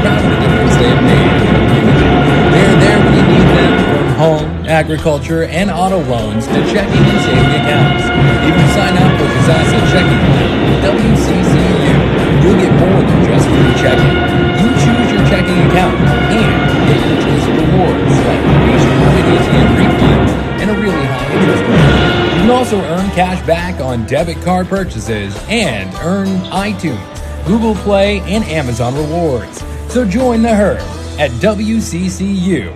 proud of the difference they have made in the community. They're there when you need them, from home, agriculture, and auto loans to checking and saving accounts. Even sign up for Kazasa Checking Plan with WCCU. You'll get more than just free checking. You choose your checking account and get your choice of rewards like nationwide ATM refunds and a really high interest rate. You can also earn cash back on debit card purchases and earn iTunes, Google Play, and Amazon rewards. So join the herd at WCCU.org.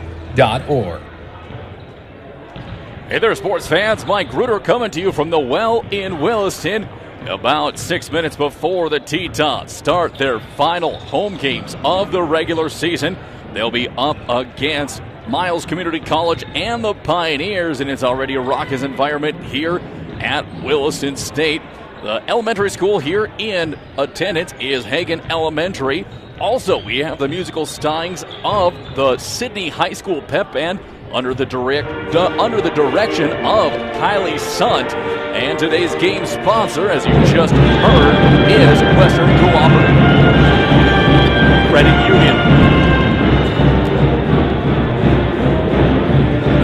Hey there, sports fans. Mike Ruder coming to you from the Well in Williston. About 6 minutes before the Tetons start their final home games of the regular season, they'll be up against Miles Community College and the Pioneers, and it's already a raucous environment here at Williston State. The elementary school here in attendance is Hagen Elementary. Also, we have the musical stylings of the Sidney High School Pep Band under the direction of Kylie Sant. And today's game sponsor, as you just heard, is Western Cooperative Credit Union.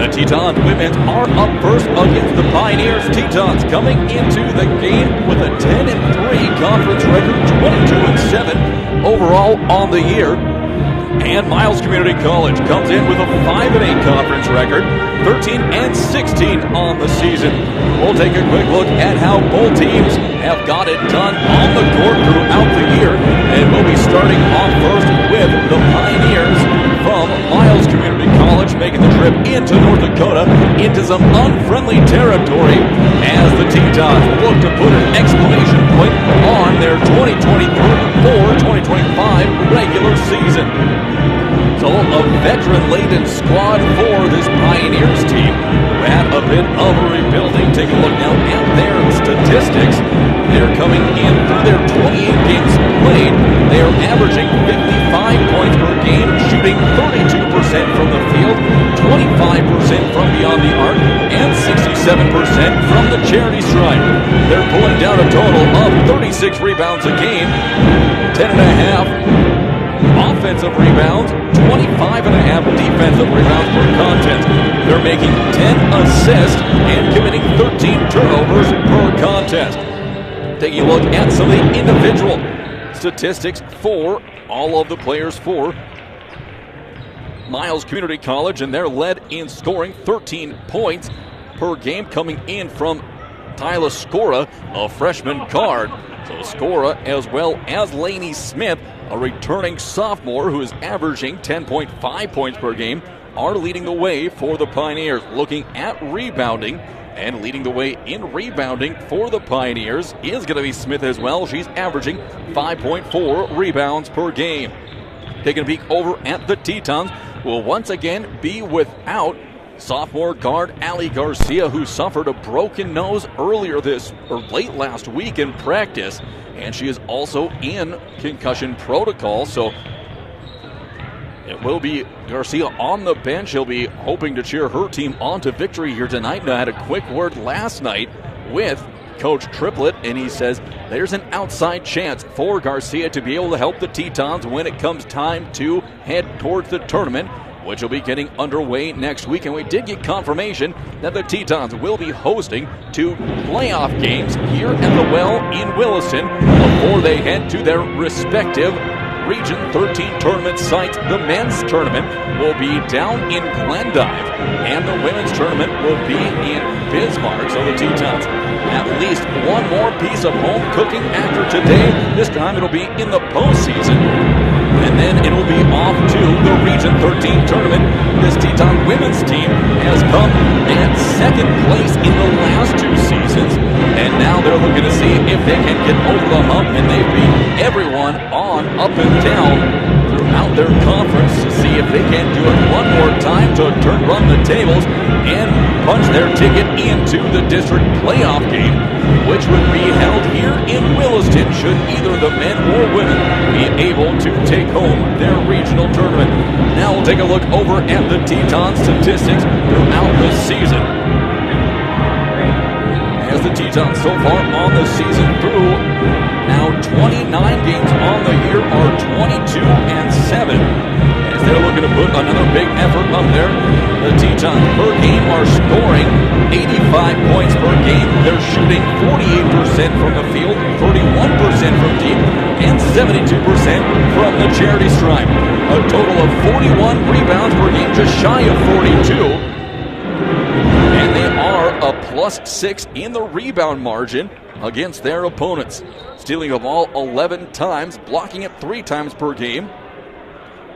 The Tetons women are up first against the Pioneers. Tetons coming into the game with a 10-3 conference record, 22-7 overall on the year. And Miles Community College comes in with a 5-8 conference record, 13-16 on the season. We'll take a quick look at how both teams have got it done on the court throughout the year. And we'll be starting off first with the Pioneers from Miles Community College, making the trip into North Dakota into some unfriendly territory as the Tetons look to put an exclamation point on their 2024-2025 regular season. So a veteran-laden squad for this Pioneers team who had a bit of a rebuilding. Take a look now at their statistics. They're coming in through their 28 games played. They are averaging 55 points per game, shooting 32% from the field, 25% from beyond the arc, and 67% from the charity stripe. They're pulling down a total of 36 rebounds a game, 10.5 offensive rebounds, 25.5 defensive rebounds per contest. They're making 10 assists and committing 13 turnovers per contest. Taking a look at some of the individual statistics for all of the players for Miles Community College, and they're led in scoring 13 points per game, coming in from Tyler Scora, a freshman guard. So Scora, as well as Laney Smith, a returning sophomore who is averaging 10.5 points per game, are leading the way for the Pioneers. Looking at rebounding, and leading the way in rebounding for the Pioneers is going to be Smith as well. She's averaging 5.4 rebounds per game. Taking a peek over at the Tetons, will once again be without sophomore guard Allie Garcia, who suffered a broken nose late last week in practice, and she is also in concussion protocol. So it will be Garcia on the bench. He'll be hoping to cheer her team on to victory here tonight. And I had a quick word last night with Coach Triplett, and he says there's an outside chance for Garcia to be able to help the Tetons when it comes time to head towards the tournament, which will be getting underway next week. And we did get confirmation that the Tetons will be hosting 2 playoff games here at the Well in Williston before they head to their respective Region 13 tournament sites. The men's tournament will be down in Glendive, and the women's tournament will be in Bismarck. So the Tetons at least one more piece of home cooking after today. This time it'll be in the postseason, and then it'll be off to the Region 13 tournament. This Teton women's team has come at second place in the last 2 seasons, and now they're looking to see if they can get over the hump, and they've beat everyone on up and down throughout their conference to see if they can do it one more time to run the tables and punch their ticket into the district playoff game, which would be held here in Williston should either the men or women be able to take home their regional tournament. Now we'll take a look over at the Teton statistics throughout the season. As the Tetons so far on the season through now 29 games on the year are 22-7. another big effort up there. The Tetons per game are scoring 85 points per game. They're shooting 48% from the field, 31% from deep, and 72% from the charity stripe. A total of 41 rebounds per game, just shy of 42. And they are a +6 in the rebound margin against their opponents. Stealing the ball 11 times, blocking it 3 times per game,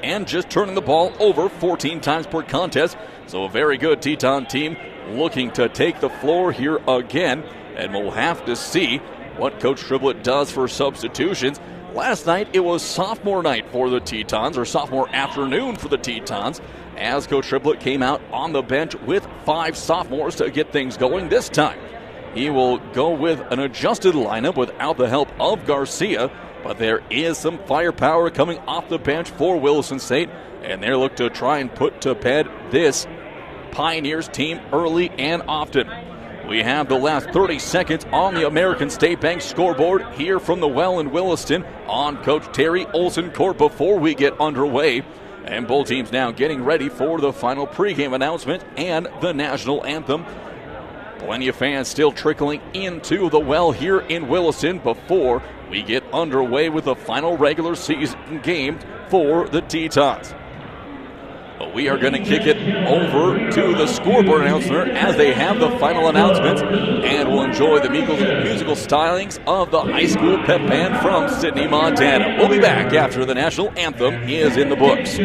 and just turning the ball over 14 times per contest. So a very good Teton team looking to take the floor here again, and we'll have to see what Coach Triplett does for substitutions. Last night it was sophomore night for the Tetons, or sophomore afternoon for the Tetons, as Coach Triplett came out on the bench with 5 sophomores to get things going. This time he will go with an adjusted lineup without the help of Garcia, but there is some firepower coming off the bench for Williston State, and they look to try and put to bed this Pioneers team early and often. We have the last 30 seconds on the American State Bank scoreboard here from the Well in Williston on Coach Terry Olson Court before we get underway. And both teams now getting ready for the final pregame announcement and the national anthem. Plenty of fans still trickling into the Well here in Williston before we get underway with the final regular season game for the Tetons. But we are going to kick it over to the scoreboard announcer as they have the final announcements, and we'll enjoy the musical stylings of the high school pep band from Sidney, Montana. We'll be back after the national anthem is in the books.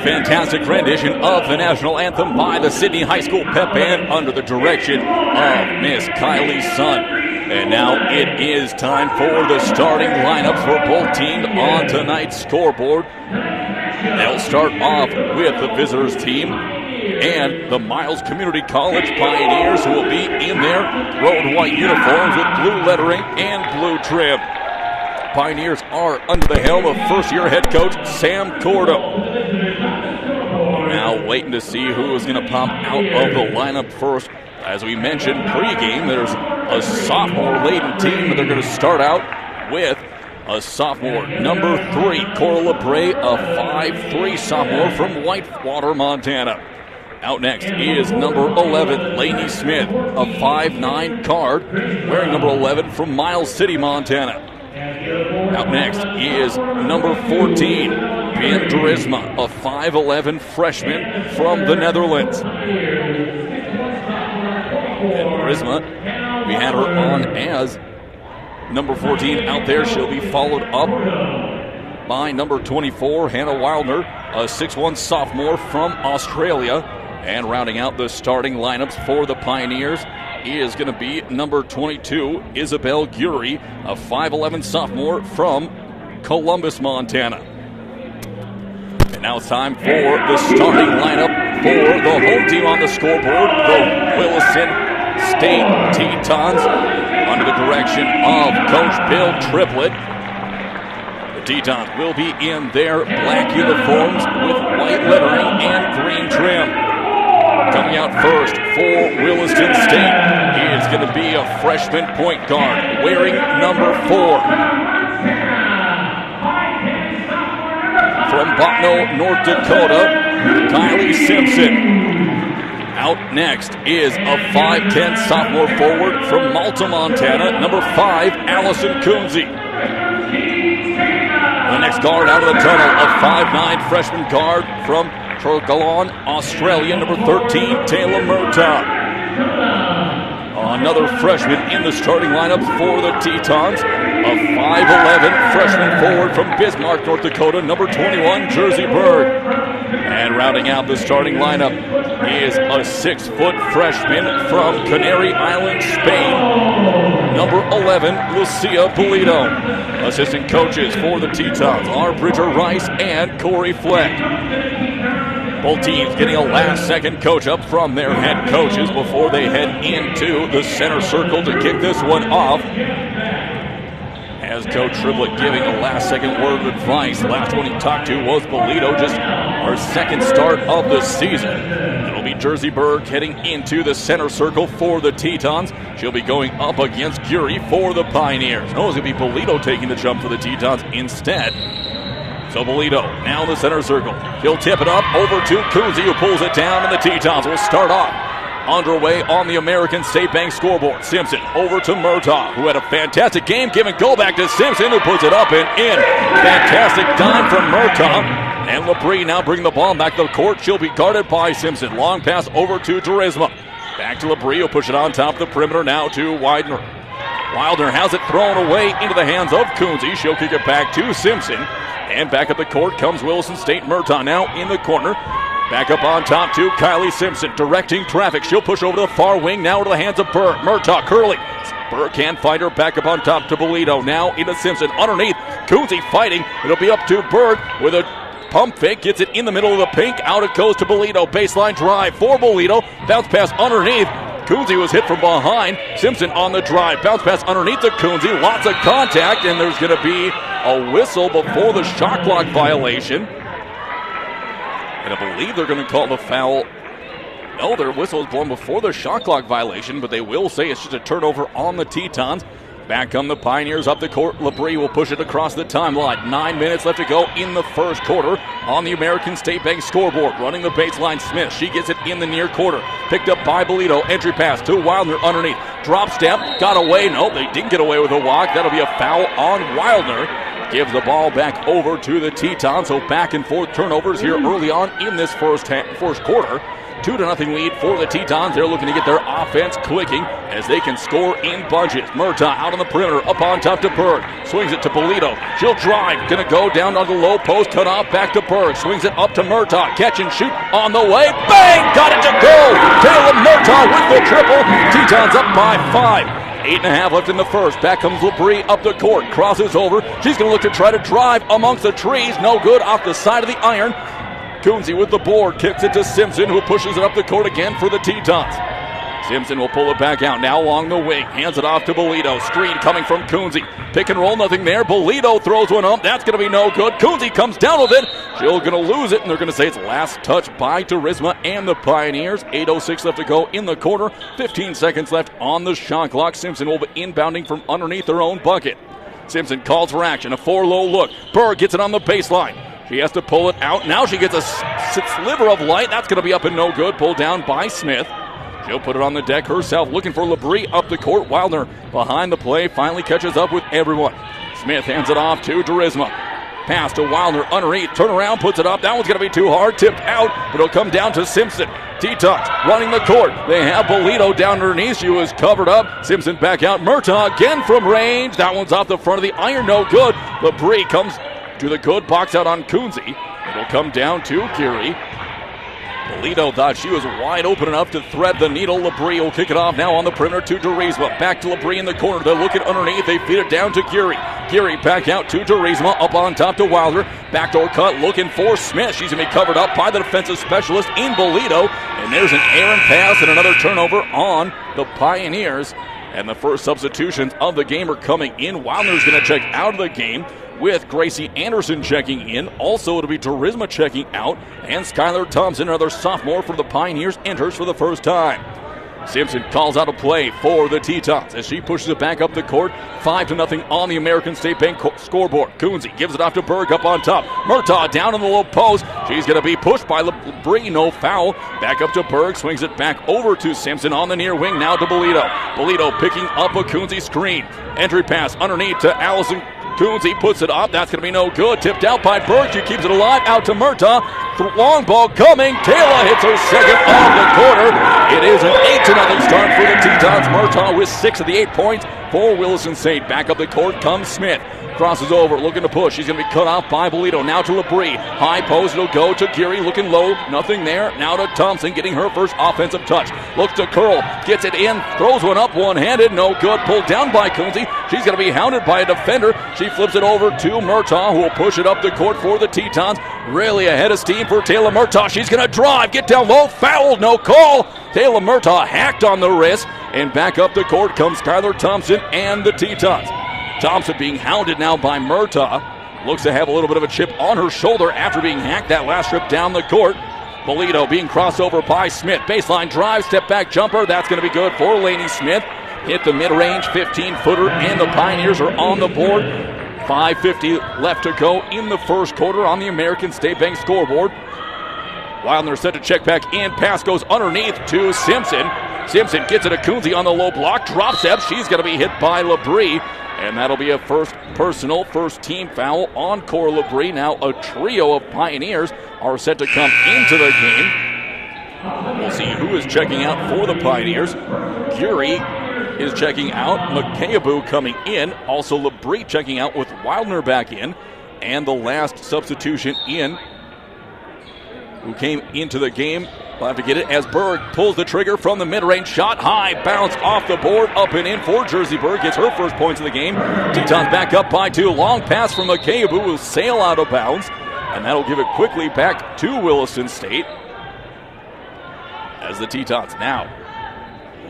Fantastic rendition of the national anthem by the Sidney High School Pep Band under the direction of Miss Kylie Sun. And now it is time for the starting lineups for both teams on tonight's scoreboard. They'll start off with the visitors team and the Miles Community College Pioneers, who will be in their road white uniforms with blue lettering and blue trim. Pioneers are under the helm of first-year head coach Sam Cordo. Now waiting to see who is going to pop out of the lineup first. As we mentioned pregame, there's a sophomore-laden team, but they're going to start out with a sophomore, number 3, Cora LeBray, a 5'3" sophomore from Whitewater, Montana. Out next is number 11, Lainey Smith, a 5'9" guard, wearing number 11 from Miles City, Montana. Out next is number 14, Ben Drisma, a 5'11" freshman from the Netherlands. And Drisma, we had her on as number 14 out there. She'll be followed up by number 24, Hannah Wildner, a 6'1" sophomore from Australia. And rounding out the starting lineups for the Pioneers is going to be number 22, Isabel Guri, a 5'11" sophomore from Columbus, Montana. And now it's time for the starting lineup for the home team on the scoreboard, the Williston State Tetons under the direction of Coach Bill Triplett. The Tetons will be in their black uniforms with white lettering and green trim. Coming out first for Williston State is going to be a freshman point guard wearing number 4. From Botno, North Dakota, Kylie Simpson. Out next is a 5'10 sophomore forward from Malta, Montana, number 5, Allison Coonsey. The next guard out of the tunnel, a 5'9 freshman guard from Traralgon, Australia, number 13, Taylor Murtaugh. Another freshman in the starting lineup for the Tetons, a 5'11 freshman forward from Bismarck, North Dakota, number 21, Jersey Berg. And rounding out the starting lineup is a 6-foot freshman from Canary Islands, Spain, number 11, Lucia Polito. Assistant coaches for the Tetons are Bridger Rice and Corey Fleck. Both teams getting a last-second coach up from their head coaches before they head into the center circle to kick this one off. As Coach Triplett giving a last-second word of advice. Last one he talked to was Bolito, just our second start of the season. It'll be Jersey Berg heading into the center circle for the Tetons. She'll be going up against Curie for the Pioneers. No, it's going to be Bolito taking the jump for the Tetons instead. So Bolito now in the center circle. He'll tip it up over to Coonsey, who pulls it down, and the Tetons will start off. Underway on the American State Bank scoreboard. Simpson over to Murtaugh, who had a fantastic game. Give and go back to Simpson, who puts it up and in. Fantastic dime from Murtaugh. And Labrie now bringing the ball back to the court. She'll be guarded by Simpson. Long pass over to Durisma. Back to Labrie, who'll push it on top of the perimeter now to Widener. Wilder has it thrown away into the hands of Coonsey. She'll kick it back to Simpson. And back up the court comes Williston State. Murtaugh now in the corner. Back up on top to Kylie Simpson, directing traffic. She'll push over to the far wing, now to the hands of Burr. Murtaugh curling. Burr can't find her. Back up on top to Bolito. Now into Simpson. Underneath, Coonsey fighting. It'll be up to Burr with a pump fake. Gets it in the middle of the pink. Out it goes to Bolito. Baseline drive for Bolito. Bounce pass underneath. Coonsey was hit from behind. Simpson on the drive. Bounce pass underneath to Coonsey. Lots of contact, and there's going to be a whistle before the shot clock violation. And I believe they're going to call the foul. No, their whistle is blown before the shot clock violation, but they will say it's just a turnover on the Tetons. Back come the Pioneers up the court. Labrie will push it across the timeline. 9 minutes left to go in the first quarter on the American State Bank scoreboard. Running the baseline, Smith. She gets it in the near quarter. Picked up by Bolito. Entry pass to Wildner underneath. Drop step. Got away. Nope, they didn't get away with a walk. That'll be a foul on Wildner. Gives the ball back over to the Tetons. So back and forth turnovers here early on in this first quarter. 2-0 lead for the Tetons. They're looking to get their offense clicking as they can score in bunches. Murtaugh out on the perimeter, up on top to Berg. Swings it to Bolito. She'll drive. Gonna go down on the low post, cut off back to Berg. Swings it up to Murtaugh. Catch and shoot on the way. Bang! Got it to go! Taylor Murtaugh with the triple. Tetons up by 5. 8.5 left in the first. Back comes Labrie up the court. Crosses over. She's going to look to try to drive amongst the trees. No good off the side of the iron. Coonsey with the board. Kicks it to Simpson, who pushes it up the court again for the Tetons. Simpson will pull it back out. Now along the wing. Hands it off to Bolito. Screen coming from Coonsey. Pick and roll, nothing there. Bolito throws one up. That's going to be no good. Coonsey comes down with it. She's going to lose it, and they're going to say it's last touch by Turisma and the Pioneers. 8:06 left to go in the quarter. 15 seconds left on the shot clock. Simpson will be inbounding from underneath their own bucket. Simpson calls for action. A 4-low look. Berg gets it on the baseline. She has to pull it out. Now she gets a sliver of light. That's going to be up and no good. Pulled down by Smith. She'll put it on the deck herself, looking for Labrie up the court. Wildner behind the play, finally catches up with everyone. Smith hands it off to Durisma. Pass to Wildner underneath. Turn around, puts it up. That one's going to be too hard. Tipped out, but it'll come down to Simpson. Tetons running the court. They have Bolito down underneath. She was covered up. Simpson back out. Murtaugh again from range. That one's off the front of the iron. No good. Labrie comes to the good box out on Coonsey. It'll come down to Curie. Bolito thought she was wide open enough to thread the needle. Labrie will kick it off now on the perimeter to Durisma. Back to Labrie in the corner. They're looking underneath. They feed it down to Curie. Geary back out to Durisma, up on top to Wilder. Backdoor cut looking for Smith. She's going to be covered up by the defensive specialist in Bolito. And there's an errant pass and another turnover on the Pioneers. And the first substitutions of the game are coming in. Wilder's going to check out of the game with Gracie Anderson checking in. Also, it'll be Durisma checking out. And Skylar Thompson, another sophomore for the Pioneers, enters for the first time. Simpson calls out a play for the Tetons as she pushes it back up the court. 5-0 on the American State Bank scoreboard. Coonsey gives it off to Berg up on top. Murtaugh down in the low post. She's going to be pushed by LeBrie. No foul. Back up to Berg. Swings it back over to Simpson on the near wing. Now to Bolito. Bolito picking up a Coonsey screen. Entry pass underneath to Allison Coonsey puts it up. That's going to be no good. Tipped out by Berg. She keeps it alive. Out to Murtaugh. Long ball coming. Taylor hits her second of the quarter. It is an 8-0 start for the Tetons. Murtaugh with 6 of the 8 points for Williston State. Back up the court comes Smith. Crosses over, looking to push. He's going to be cut off by Bolito. Now to LeBrie. High post, it'll go to Geary, looking low. Nothing there. Now to Thompson, getting her first offensive touch. Looks to Curl. Gets it in. Throws one up one-handed. No good. Pulled down by Coonsey. She's going to be hounded by a defender. She flips it over to Murtaugh, who will push it up the court for the Tetons. Really ahead of steam for Taylor Murtaugh. She's going to drive. Get down low. Fouled. No call. Taylor Murtaugh hacked on the wrist. And back up the court comes Skylar Thompson and the Tetons. Thompson being hounded now by Murtaugh. Looks to have a little bit of a chip on her shoulder after being hacked that last trip down the court. Bolito being crossed over by Smith. Baseline drive, step back jumper. That's going to be good for Lainey Smith. Hit the mid-range 15-footer, and the Pioneers are on the board. 5:50 left to go in the first quarter on the American State Bank scoreboard. Wildner set to check back in. Pass goes underneath to Simpson. Simpson gets it to Coonsey on the low block. Drops up. She's going to be hit by LeBrie. And that'll be a first personal, first team foul on Cora LeBrie. Now a trio of Pioneers are set to come into the game. We'll see who is checking out for the Pioneers. Geary is checking out. McCabe coming in. Also LeBrie checking out with Wildner back in. And the last substitution in who came into the game. We'll have to get it as Berg pulls the trigger from the mid-range shot. High bounce off the board. Up and in for Jersey Berg. Gets her first points of the game. Tetons back up by 2. Long pass from McCabe, who will sail out of bounds. And that'll give it quickly back to Williston State. As the Tetons now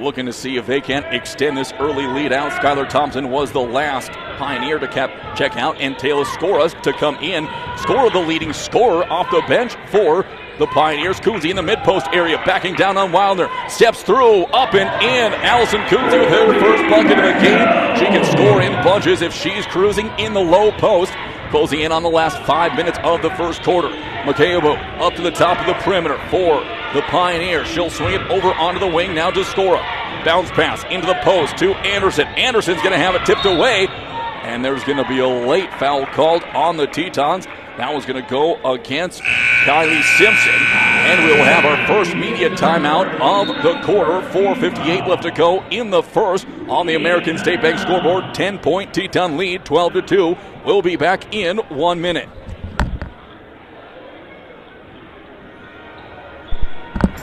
looking to see if they can extend this early lead out. Skylar Thompson was the last Pioneer to check out, and Taylor Scora to come in. Scora, the leading scorer off the bench for the Pioneers. Coonsey in the mid-post area, backing down on Wildner. Steps through, up and in. Allison Coonsey with her first bucket of the game. She can score in bunches if she's cruising in the low post. Closing in on the last 5 minutes of the first quarter. Makayabo up to the top of the perimeter for the Pioneers. She'll swing it over onto the wing now to Scora. Bounce pass into the post to Anderson. Anderson's going to have it tipped away. And there's going to be a late foul called on the Tetons. That was going to go against Kylie Simpson. And we'll have our first media timeout of the quarter. 4:58 left to go in the first on the American State Bank scoreboard. 10-point Teton lead, 12-2. We'll be back in 1 minute.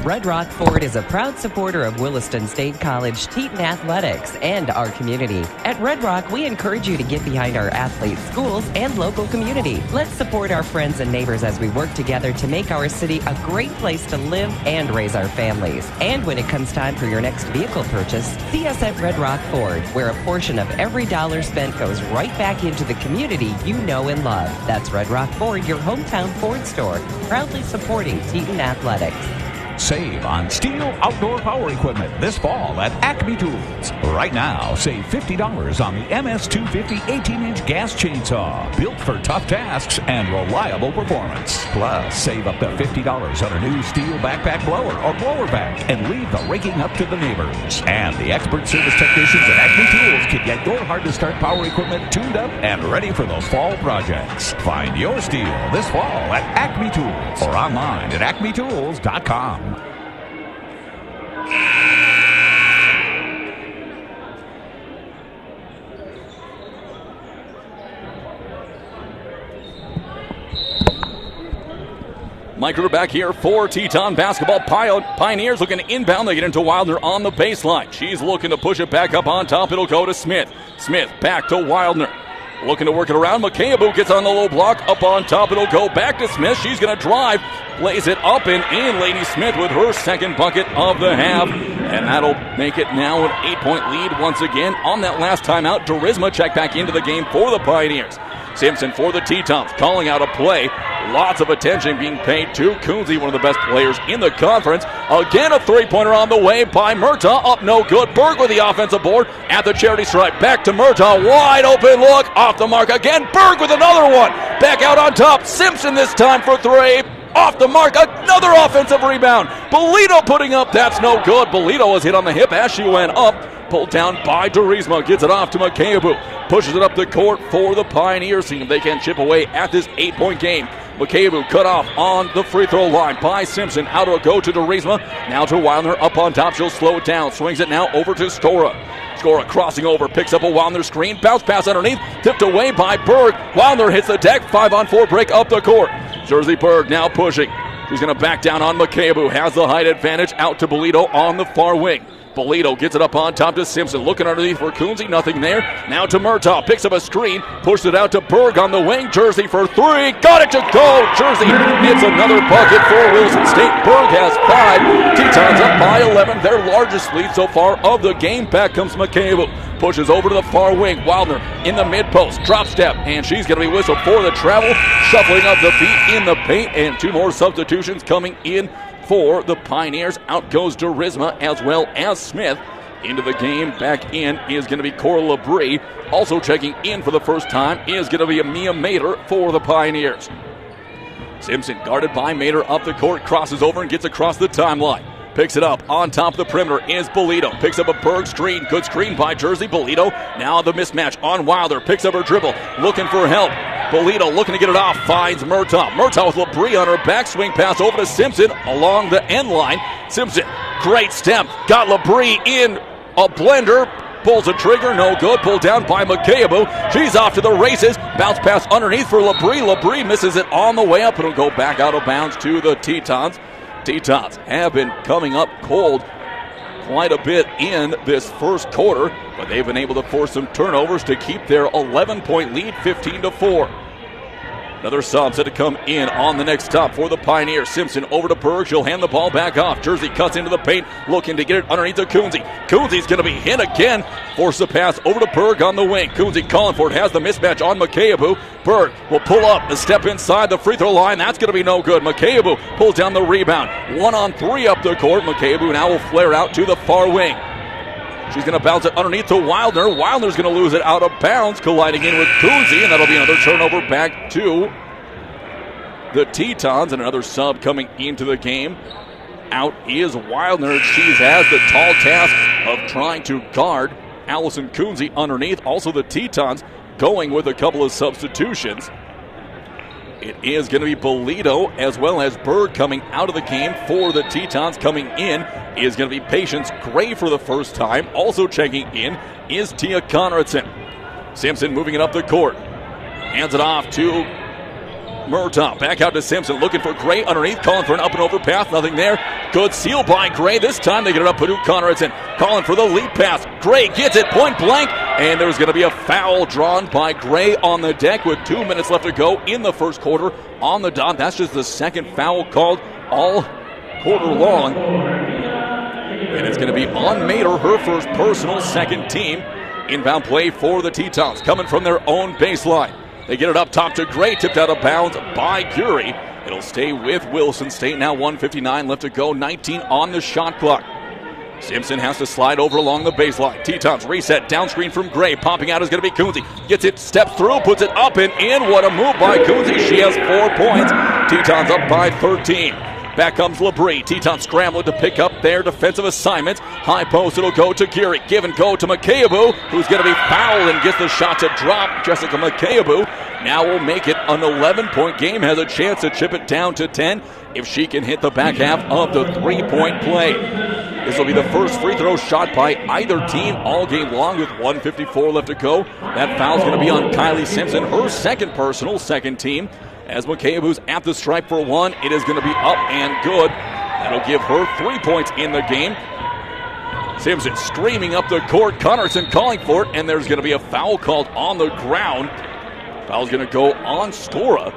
Red Rock Ford is a proud supporter of Williston State College Teton Athletics and our community. At Red Rock, we encourage you to get behind our athletes, schools, and local community. Let's support our friends and neighbors as we work together to make our city a great place to live and raise our families. And when it comes time for your next vehicle purchase, see us at Red Rock Ford, where a portion of every dollar spent goes right back into the community you know and love. That's Red Rock Ford, your hometown Ford store, proudly supporting Teton Athletics. Save on STIHL outdoor power equipment this fall at Acme Tools. Right now, save $50 on the MS250 18-inch gas chainsaw, built for tough tasks and reliable performance. Plus, save up to $50 on a new STIHL backpack blower or blower vac and leave the raking up to the neighbors. And the expert service technicians at Acme Tools can get your hard-to-start power equipment tuned up and ready for those fall projects. Find your STIHL this fall at Acme Tools or online at acmetools.com. Micro back here for Teton basketball. Pioneers looking to inbound. They get into Wildner on the baseline. She's looking to push it back up on top. It'll go to Smith. Smith back to Wildner. looking to work it around. McCabe gets on the low block. Up on top, it'll go back to Smith. She's going to drive. Lays it up and in. Lady Smith with her second bucket of the half. And that'll make it now an 8-point lead once again. On that last timeout, Durisma checked back into the game for the Pioneers. Simpson for the Tetons, calling out a play. Lots of attention being paid to Coonsey, one of the best players in the conference. Again, a three-pointer on the way by Murtaugh. Up no good. Berg with the offensive board at the charity stripe. Back to Murtaugh. Wide open look. Off the mark again. Berg with another one. Back out on top. Simpson this time for three. Off the mark. Another offensive rebound. Bolito putting up. That's no good. Bolito was hit on the hip as she went up. Pulled down by Durisma. Gets it off to McCabe. Pushes it up the court for the Pioneers. Seeing if they can chip away at this 8-point game. McCabe cut off on the free throw line by Simpson. Out it'll go to Durisma. Now to Wildner up on top. She'll slow it down. Swings it now over to Skora. Skora crossing over. Picks up a Wildner screen. Bounce pass underneath. Tipped away by Berg. Wildner hits the deck. 5-on-4 break up the court. Jersey Berg now pushing. She's going to back down on McCabe. Has the height advantage. Out to Bolito on the far wing. Bolito gets it up on top to Simpson. Looking underneath for Coonsey. Nothing there. Now to Murtaugh. Picks up a screen. Pushes it out to Berg on the wing. Jersey for three. Got it to go. Jersey hits another bucket for Wilson State. Berg has 5. Tetons up by 11. Their largest lead so far of the game. Back comes McCabe. Pushes over to the far wing. Wildner in the mid post. Drop step. And she's going to be whistled for the travel. Shuffling of the feet in the paint. And 2 more substitutions coming in for the Pioneers. Out goes Durisma as well as Smith. Into the game, back in is going to be Cora Labrie. Also checking in for the first time is going to be Mia Mater for the Pioneers. Simpson guarded by Mater up the court, crosses over and gets across the timeline. Picks it up on top of the perimeter is Bolito. Picks up a Berg screen. Good screen by Jersey. Bolito now the mismatch on Wilder. Picks up her dribble. Looking for help. Bolito looking to get it off. Finds Murtaugh. Murtaugh with Labrie on her backswing pass over to Simpson along the end line. Simpson, great step. Got Labrie in a blender. Pulls the trigger. No good. Pulled down by McCabe. She's off to the races. Bounce pass underneath for Labrie. Labrie misses it on the way up. It'll go back out of bounds to the Tetons. Tetons have been coming up cold quite a bit in this first quarter, but they've been able to force some turnovers to keep their 11-point lead 15-4. Another sub set to come in on the next stop for the Pioneers. Simpson over to Berg. She'll hand the ball back off. Jersey cuts into the paint, looking to get it underneath to Coonsey. Coonsey's going to be hit again. Force the pass over to Berg on the wing. Coonsey calling for it. Has the mismatch on McCabe. Berg will pull up, a step inside the free throw line. That's going to be no good. McCabe pulls down the rebound. 1-on-3 up the court. McCabe now will flare out to the far wing. She's going to bounce it underneath to Wildner. Wildner's going to lose it out of bounds, colliding in with Coonsey, and that'll be another turnover back to the Tetons. And another sub coming into the game. Out is Wildner. She has the tall task of trying to guard Allison Coonsey underneath. Also the Tetons going with a couple of substitutions. It is going to be Bolito as well as Berg coming out of the game for the Tetons. Coming in is going to be Patience Gray for the first time. Also checking in is Tia Conradson. Simpson moving it up the court. Hands it off to Murtaugh. Back out to Simpson. Looking for Gray underneath. Calling for an up and over pass. Nothing there. Good steal by Gray. This time they get it up to Conradson. Calling for the lead pass. Gray gets it point blank. And there's going to be a foul drawn by Gray on the deck with 2 minutes left to go in the first quarter on the dot. That's just the second foul called all quarter long. And it's going to be on Mater, her first personal, second team. Inbound play for the Tetons coming from their own baseline. They get it up top to Gray, tipped out of bounds by Curie. It'll stay with Williston State. Now 1:59 left to go, 19 on the shot clock. Simpson has to slide over along the baseline. Tetons reset, down screen from Gray. Popping out is going to be Coonsey. Gets it, steps through, puts it up and in. What a move by Coonsey. She has 4 points. Tetons up by 13. Back comes Labrie. Tetons scrambling to pick up their defensive assignments. High post, it'll go to Geary. Give and go to McCabe, who's going to be fouled and gets the shot to drop. Jessica McCabe now will make it an 11-point game. Has a chance to chip it down to 10 if she can hit the back half of the 3-point play. This will be the first free throw shot by either team all game long with 1:54 left to go. That foul's going to be on Kylie Simpson, her second personal, second team. As McCabe, who's at the stripe for 1, it is going to be up and good. That'll give her 3 points in the game. Simpson streaming up the court. Connerson calling for it, and there's going to be a foul called on the ground. Foul's going to go on Skora.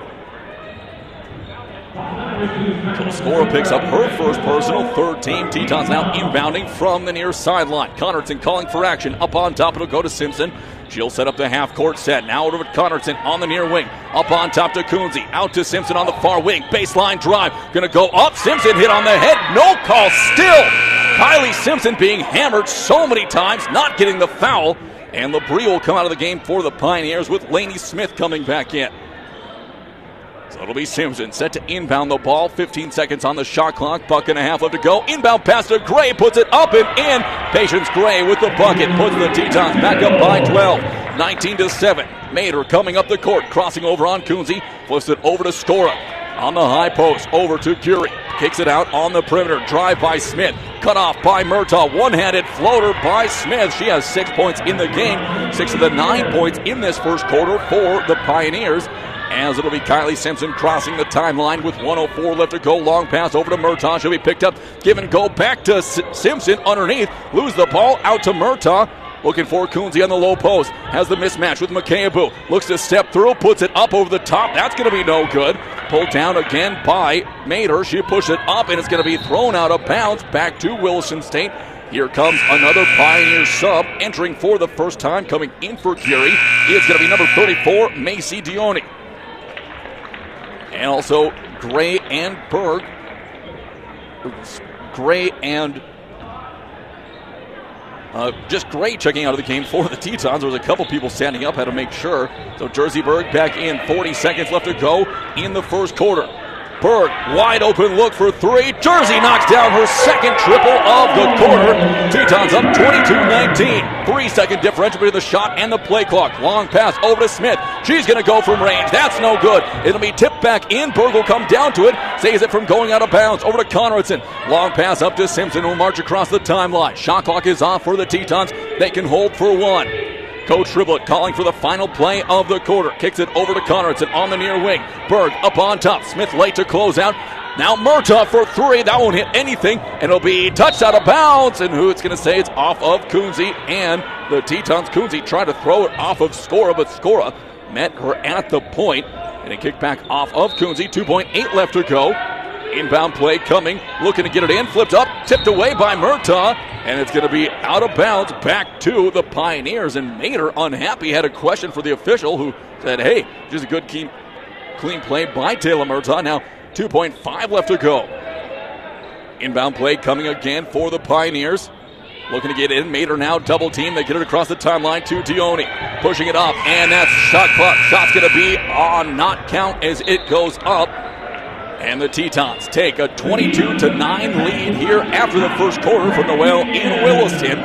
So Skora picks up her first personal, third team. Tetons now inbounding from the near sideline. Connerton calling for action. Up on top, it'll go to Simpson. She'll set up the half-court set. Now over to Connerton on the near wing. Up on top to Coonsey. Out to Simpson on the far wing. Baseline drive. Going to go up. Simpson hit on the head. No call still. Kylie Simpson being hammered so many times, not getting the foul. And Labrie will come out of the game for the Pioneers with Lainey Smith coming back in. So it'll be Simpson set to inbound the ball. 15 seconds on the shot clock. Buck and a half left to go. Inbound pass to Gray. Puts it up and in. Patience Gray with the bucket. Puts the Tetons back up by 12. 19-7. Mater coming up the court. Crossing over on Coonsey. Flips it over to Skora. On the high post. Over to Curie. Kicks it out on the perimeter. Drive by Smith. Cut off by Murtaugh. One-handed floater by Smith. She has 6 points in the game. 6 of the 9 points in this first quarter for the Pioneers. As it'll be Kylie Simpson crossing the timeline with 1:04 left to go. Long pass over to Murtaugh. She'll be picked up. Give and go back to Simpson underneath. Lose the ball out to Murtaugh. Looking for Coonsey on the low post. Has the mismatch with Makayabu. Looks to step through. Puts it up over the top. That's going to be no good. Pulled down again by Mater. She pushed it up and it's going to be thrown out of bounds. Back to Williston State. Here comes another Pioneer sub entering for the first time. Coming in for Geary. It's going to be number 34, Macy Dione. And also Gray and Berg. Gray and just Gray checking out of the game for the Tetons. There was a couple people standing up, had to make sure. So Jersey Berg back in. 40 seconds left to go in the first quarter. Berg, wide open look for three. Jersey knocks down her second triple of the quarter. Tetons up 22-19. 3-second differential between the shot and the play clock. Long pass over to Smith. She's going to go from range. That's no good. It'll be tipped back in. Berg will come down to it. Saves it from going out of bounds. Over to Conradson. Long pass up to Simpson, who will march across the timeline. Shot clock is off for the Tetons. They can hold for one. Coach Triblett calling for the final play of the quarter. Kicks it over to Conradson on the near wing. Berg up on top. Smith late to close out. Now Murtaugh for three. That won't hit anything. And it'll be touched out of bounds. And who it's going to say it's off of Coonsey and the Tetons. Coonsey tried to throw it off of Skora, but Skora met her at the point. And a kick back off of Coonsey. 2.8 left to go. Inbound play coming, looking to get it in, flipped up, tipped away by Murtaugh, and it's going to be out of bounds back to the Pioneers. And Mater, unhappy, had a question for the official who said, hey, just a good clean play by Taylor Murtaugh. Now 2.5 left to go. Inbound play coming again for the Pioneers. Looking to get in. Mater now double team. They get it across the timeline to Dione. Pushing it up, and that's shot clock. Shot's going to be on not count as it goes up. And the Tetons take a 22-9 lead here after the first quarter from the well in Williston.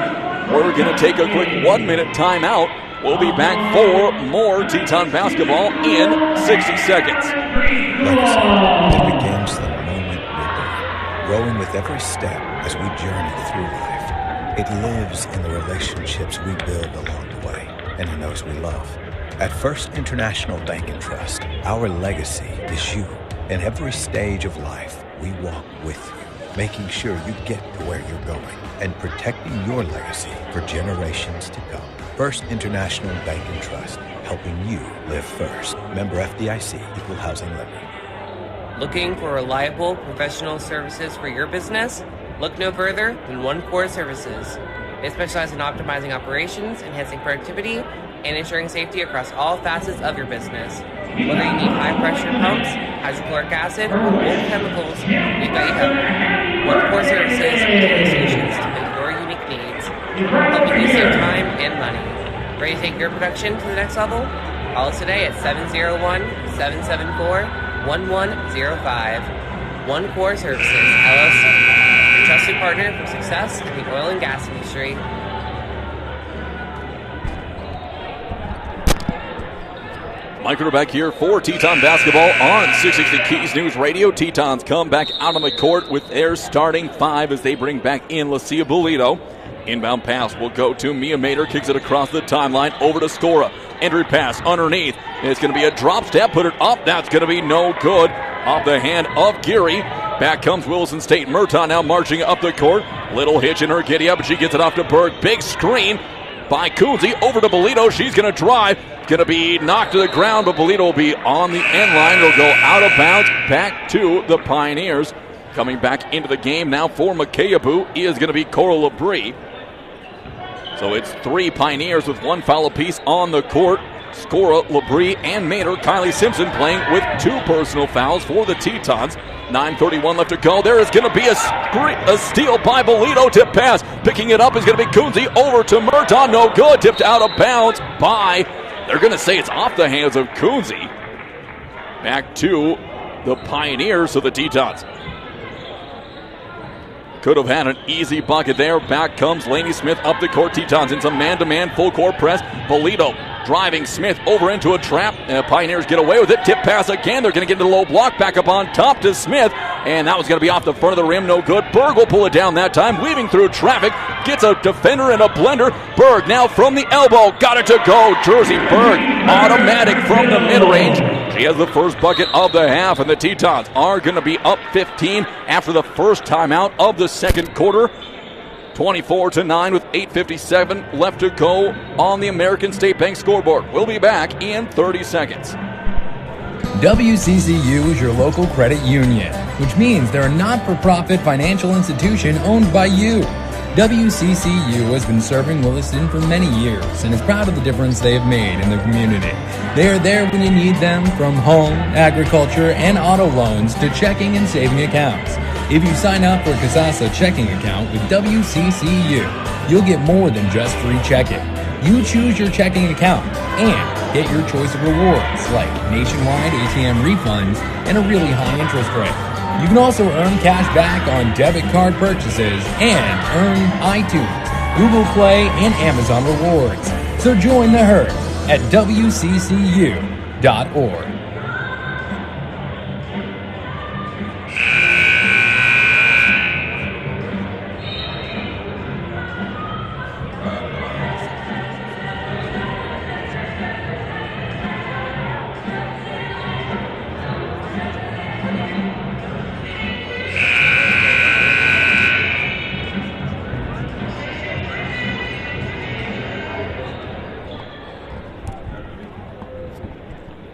We're going to take a quick 1-minute timeout. We'll be back for more Teton basketball in 60 seconds. Legacy. It begins the moment we're born, growing with every step as we journey through life. It lives in the relationships we build along the way and in those we love. At First International Bank and Trust, our legacy is you. In every stage of life, we walk with you, making sure you get to where you're going and protecting your legacy for generations to come. First International Bank and Trust, helping you live first. Member FDIC, Equal Housing Lender. Looking for reliable professional services for your business? Look no further than One Core Services. They specialize in optimizing operations, enhancing productivity, and ensuring safety across all facets of your business. Whether you need high-pressure pumps, hydrochloric acid, or bulk chemicals, we've got you covered. One Core Services tailor solutions to fit your unique needs, helping you save time and money. Ready to take your production to the next level? Call us today at 701-774-1105. One Core Services, LLC, your trusted partner for success in the oil and gas industry. Mike Ritter back here for Teton basketball on 660 Keys News Radio. Tetons come back out on the court with their starting five as they bring back in Lucia Bolito. Inbound pass will go to Mia Mater, kicks it across the timeline over to Skora. Entry pass underneath. It's going to be a drop step, put it up. That's going to be no good. Off the hand of Geary. Back comes Wilson State. Murtaugh now marching up the court. Little hitch in her giddy up, but she gets it off to Berg. Big screen. by Coonsey. Over to Bolito. She's going to drive. Going to be knocked to the ground, but Bolito will be on the end line. It'll go out of bounds back to the Pioneers. Coming back into the game now for McCabe is going to be Coral Labrie. So it's 3 Pioneers with 1 foul apiece on the court. Scora, Labrie, and Mater. Kylie Simpson playing with 2 personal fouls for the Tetons. 9:31 left to go. There is going to be a steal by Bolito. Tip pass. Picking it up is going to be Coonsey. Over to Murtaugh. No good. Tipped out of bounds by, they're going to say it's off the hands of Coonsey. Back to the Pioneers, so the Tetons could have had an easy bucket there. Back comes Laney Smith up the court. Tetons in some man-to-man full court press. Bolito driving Smith over into a trap. Pioneers get away with it. Tip pass again. They're going to get into the low block. Back up on top to Smith. And that was going to be off the front of the rim. No good. Berg will pull it down that time. Weaving through traffic. Gets a defender and a blender. Berg now from the elbow. Got it to go. Jersey Berg automatic from the mid-range. She has the first bucket of the half, and the Tetons are going to be up 15 after the first timeout of the second quarter. 24-9 with 8:57 left to go on the American State Bank scoreboard. We'll be back in 30 seconds. WCCU is your local credit union, which means they're a not-for-profit financial institution owned by you. WCCU has been serving Williston for many years and is proud of the difference they have made in the community. They are there when you need them, from home, agriculture, and auto loans to checking and saving accounts. If you sign up for a Casasa checking account with WCCU, you'll get more than just free checking. You choose your checking account and get your choice of rewards like nationwide ATM refunds and a really high interest rate. You can also earn cash back on debit card purchases and earn iTunes, Google Play, and Amazon rewards. So join the herd at WCCU.org.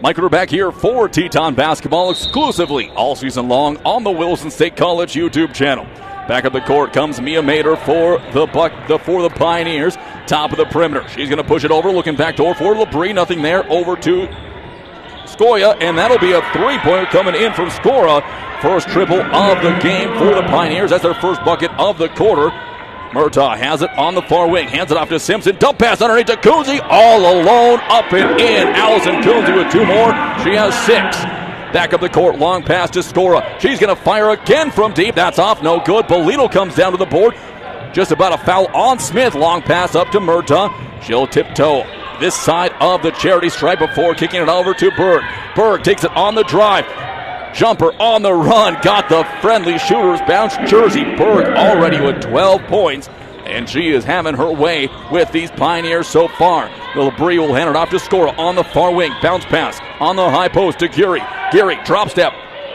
Mike Rutter back here for Teton basketball exclusively all season long on the Williston State College YouTube channel. Back up the court comes Mia Mater for the Pioneers. Top of the perimeter. She's going to push it over, looking backdoor for Labrie. Nothing there. Over to Scoia, and that'll be a three-pointer coming in from Scora. First triple of the game for the Pioneers. That's their first bucket of the quarter. Murtaugh has it on the far wing. Hands it off to Simpson. Dump pass underneath to Coonsey. All alone. Up and in. Allison Coonsey with 2 more. She has 6. Back up the court. Long pass to Scora. She's going to fire again from deep. That's off. No good. Bolito comes down to the board. Just about a foul on Smith. Long pass up to Murtaugh. She'll tiptoe this side of the charity stripe before kicking it over to Berg. Berg takes it on the drive. Jumper on the run, got the friendly shooters bounce. Jersey Berg already with 12 points, and she is having her way with these Pioneers so far. Labrie will hand it off to Scora on the far wing. Bounce pass on the high post to Geary. Geary, drop step,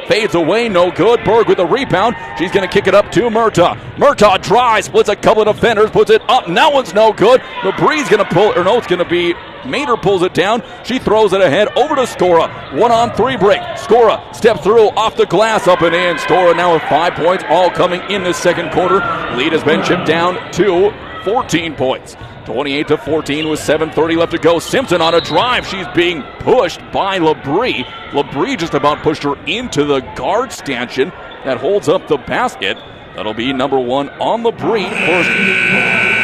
fades away, no good. Berg with a rebound. She's going to kick it up to Murtaugh. Murtaugh drives, splits a couple of defenders, puts it up. And that one's no good. Labrie's going to pull, or no, it's going to be Mater pulls it down. She throws it ahead over to Scora. 1-on-3 break. Scora steps through off the glass, up and in. Scora now with 5 points, all coming in the second quarter. Lead has been chipped down to 14 points. 28-14 with 7:30 left to go. Simpson on a drive. She's being pushed by Labrie. Labrie just about pushed her into the guard stanchion that holds up the basket. That'll be number 1 on Labrie. First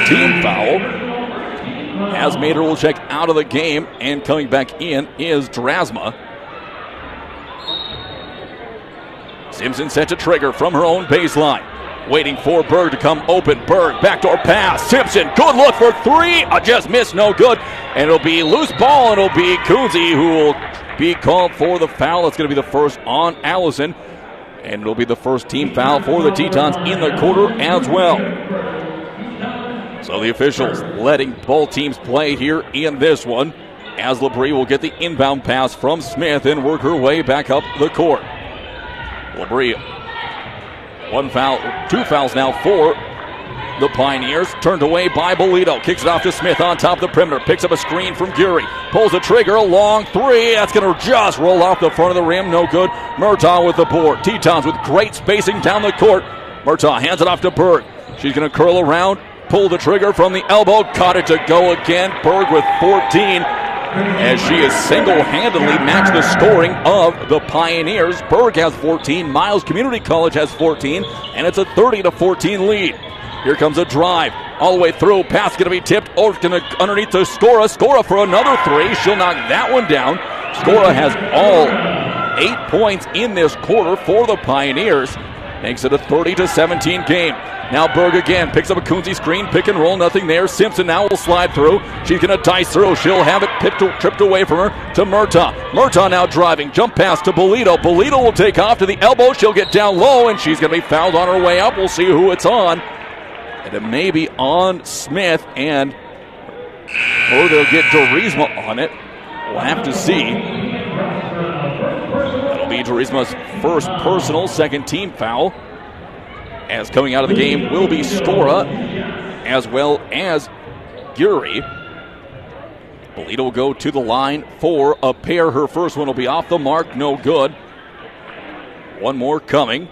team foul. As Mater will check out of the game, and coming back in is Drasma. Simpson set to trigger from her own baseline. Waiting for Berg to come open. Berg, backdoor pass. Simpson, good look for 3. Just missed, no good. And it'll be loose ball, and it'll be Coonsey who will be called for the foul. That's going to be the first on Allison. And it'll be the first team foul for the Tetons in the quarter as well. So the officials letting both teams play here in this one, as Labrie will get the inbound pass from Smith and work her way back up the court. Labrie, 1 foul, 2 fouls now for the Pioneers. Turned away by Bolito. Kicks it off to Smith on top of the perimeter. Picks up a screen from Geary. Pulls the trigger. A long three. That's going to just roll off the front of the rim. No good. Murtaugh with the board. Tetons with great spacing down the court. Murtaugh hands it off to Berg. She's going to curl around. Pull the trigger from the elbow. Caught it to go again. Berg with 14. As she has single-handedly matched the scoring of the Pioneers. Berg has 14. Miles Community College has 14. And it's a 30-14 lead. Here comes a drive. All the way through. Pass going to be tipped. Or going to underneath to Skora. Skora for another three. She'll knock that one down. Skora has all 8 points in this quarter for the Pioneers. Makes it a 30-17 game. Now Berg again picks up a Kunze screen, pick and roll, nothing there. Simpson now will slide through. She's going to dice through. She'll have it tripped away from her to Murtaugh. Murtaugh now driving. Jump pass to Bolito. Bolito will take off to the elbow. She'll get down low, and she's going to be fouled on her way up. We'll see who it's on. And it may be on Smith, or they'll get Dorisma on it. We'll have to see. That'll be Dorisma's first personal, second team foul. As coming out of the game will be Skora as well as Geary. Bolito will go to the line for a pair. Her first one will be off the mark, no good. One more coming.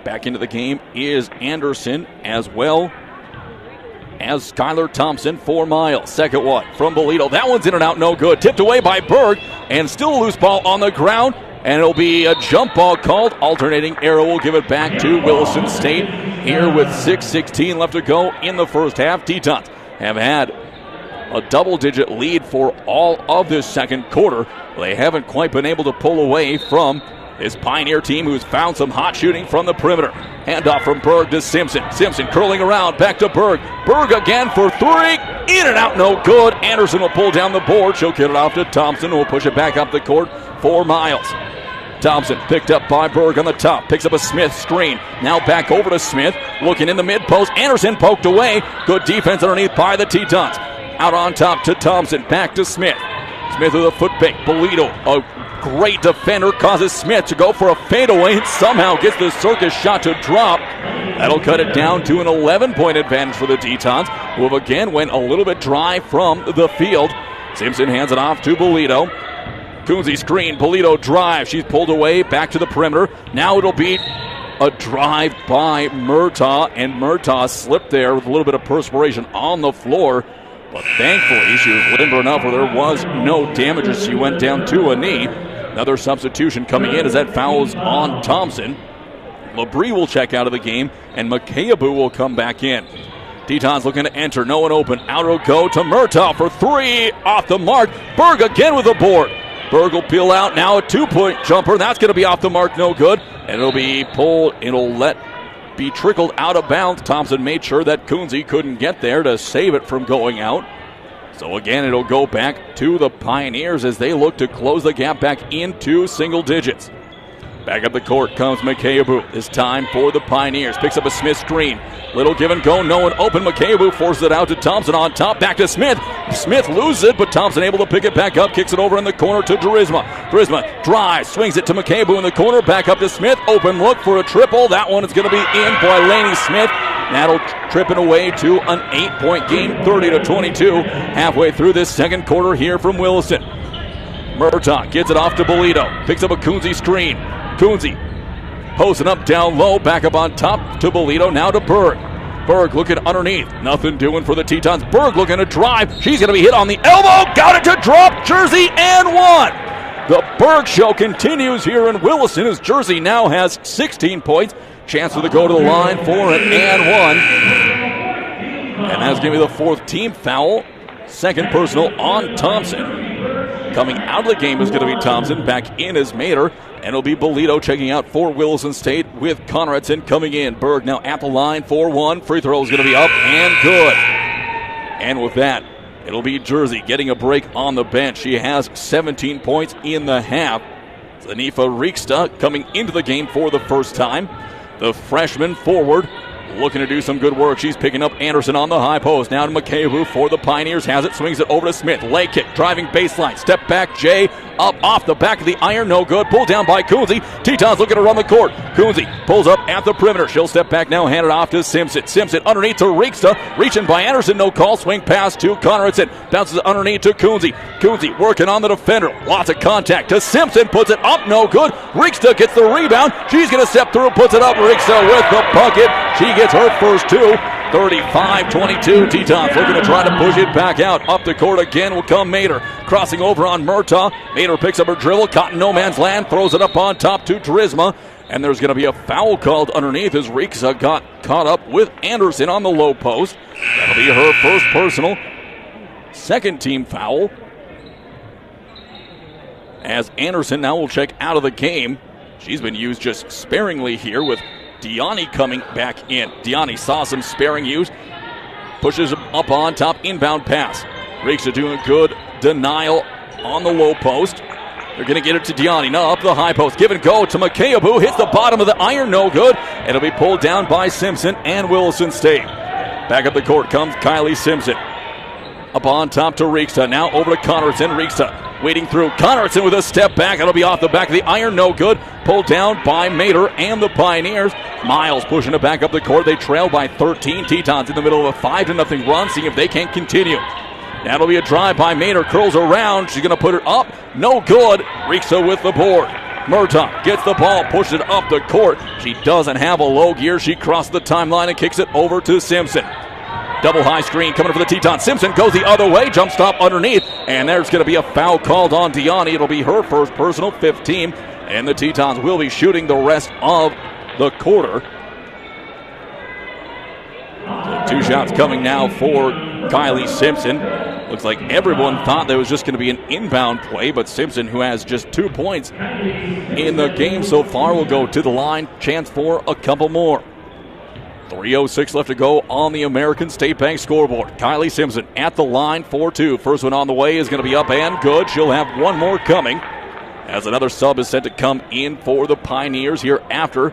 Back into the game is Anderson as well as Skylar Thompson for Miles. Second one from Bolito. That one's in and out, no good. Tipped away by Berg, and still a loose ball on the ground. And it'll be a jump ball called. Alternating arrow will give it back to Williston State here with 6:16 left to go in the first half. Tetons have had a double-digit lead for all of this second quarter. They haven't quite been able to pull away from this Pioneer team who's found some hot shooting from the perimeter. Handoff from Berg to Simpson. Simpson curling around, back to Berg. Berg again for three. In and out, no good. Anderson will pull down the board. She'll get it off to Thompson, who will push it back up the court for Miles. Thompson picked up by Berg on the top. Picks up a Smith screen. Now back over to Smith. Looking in the mid-post. Anderson poked away. Good defense underneath by the Tetons. Out on top to Thompson. Back to Smith. Smith with a foot fake. Bolito, a great defender, causes Smith to go for a fadeaway and somehow gets the circus shot to drop. That'll cut it down to an 11-point advantage for the Tetons, who have again went a little bit dry from the field. Simpson hands it off to Bolito. Kunze screen, Bolito drive. She's pulled away, back to the perimeter. Now it'll be a drive by Murtaugh, and Murtaugh slipped there with a little bit of perspiration on the floor. But thankfully, she was limber enough where there was no damage as she went down to a knee. Another substitution coming in as that foul's on Thompson. Labrie will check out of the game, and McCabeau will come back in. Tetons looking to enter, no one open. Out will go to Murtaugh for three, off the mark. Berg again with a board. Berg will peel out, now a two-point jumper. That's going to be off the mark, no good. And it'll be pulled, it'll be trickled out of bounds. Thompson made sure that Kunze couldn't get there to save it from going out. So again, it'll go back to the Pioneers as they look to close the gap back into single digits. Back up the court comes McCabeau. This time for the Pioneers. Picks up a Smith screen. Little give and go. No one open. McCabeau forces it out to Thompson on top. Back to Smith. Smith loses it, but Thompson able to pick it back up. Kicks it over in the corner to Dorisma. Dorisma drives. Swings it to McCabeau in the corner. Back up to Smith. Open look for a triple. That one is going to be in by Laney Smith. That'll trip it away to an 8-point game, 30-22. Halfway through this second quarter here from Williston. Murtaugh gets it off to Bolito. Picks up a Kunze screen. Kunze posting up down low, back up on top to Bolito, now to Berg. Berg looking underneath, nothing doing for the Tetons. Berg looking to drive, she's going to be hit on the elbow, got it to drop, Jersey and one. The Berg show continues here in Williston as Jersey now has 16 points. Chance to go to the line for an and one. And that's going to be the fourth team foul. Second personal on Thompson. Coming out of the game is going to be Thompson. Back in is Mater. And it'll be Bolito checking out for Williston State with Conradson coming in. Berg now at the line for one. Free throw is going to be up and good. And with that, it'll be Jersey getting a break on the bench. She has 17 points in the half. Zanifa Riksta coming into the game for the first time. The freshman forward looking to do some good work. She's picking up Anderson on the high post. Now to McCabeau for the Pioneers. Has it, swings it over to Smith. Leg kick, driving baseline. Step back, Jay. up off the back of the iron. No good. Pulled down by Coonsey. Tetons looking to run the court. Coonsey pulls up at the perimeter. She'll step back now, hand it off to Simpson. Simpson underneath to Rieksta. Reaching by Anderson. No call. Swing pass to Conradson. Bounces underneath to Coonsey. Coonsey working on the defender. Lots of contact to Simpson. Puts it up. No good. Rieksta gets the rebound. She's going to step through. Puts it up. Rieksta with the bucket. She gets her first two. 35-22. Tetons looking to try to push it back out. Up the court again will come Mater. Crossing over on Murtaugh. Mater picks up her dribble. Caught in no man's land. Throws it up on top to Drisma. And there's going to be a foul called underneath as Rieksta got caught up with Anderson on the low post. That'll be her first personal. Second team foul. As Anderson now will check out of the game. She's been used just sparingly here with Diani coming back in. Diani saw some sparing use. Pushes up on top. Inbound pass. Rieksta doing good denial on the low post. They're going to get it to Diani. Now up the high post. Give and go to Makayabu. Hits the bottom of the iron. No good. It'll be pulled down by Simpson and Williston State. Back up the court comes Kylie Simpson. Up on top to Rieksta. Now over to Conradson. Rieksta waiting through. Conradson with a step back. It'll be off the back of the iron. No good. Pulled down by Mater and the Pioneers. Miles pushing it back up the court. They trail by 13. Tetons in the middle of a 5-0 run. Seeing if they can continue. That'll be a drive by Mater. Curls around. She's going to put it up. No good. Rieksta with the board. Murtaugh gets the ball. Pushes it up the court. She doesn't have a low gear. She crosses the timeline and kicks it over to Simpson. Double high screen coming for the Tetons. Simpson goes the other way. Jump stop underneath. And there's going to be a foul called on Diani. It'll be her first personal, 15. And the Tetons will be shooting the rest of the quarter. So 2 shots coming now for Kylie Simpson. Looks like everyone thought there was just going to be an inbound play, but Simpson, who has just 2 points in the game so far, will go to the line. Chance for a couple more. 3:06 left to go on the American State Bank scoreboard. Kylie Simpson at the line for 2. First one on the way is going to be up and good. She'll have one more coming as another sub is set to come in for the Pioneers here after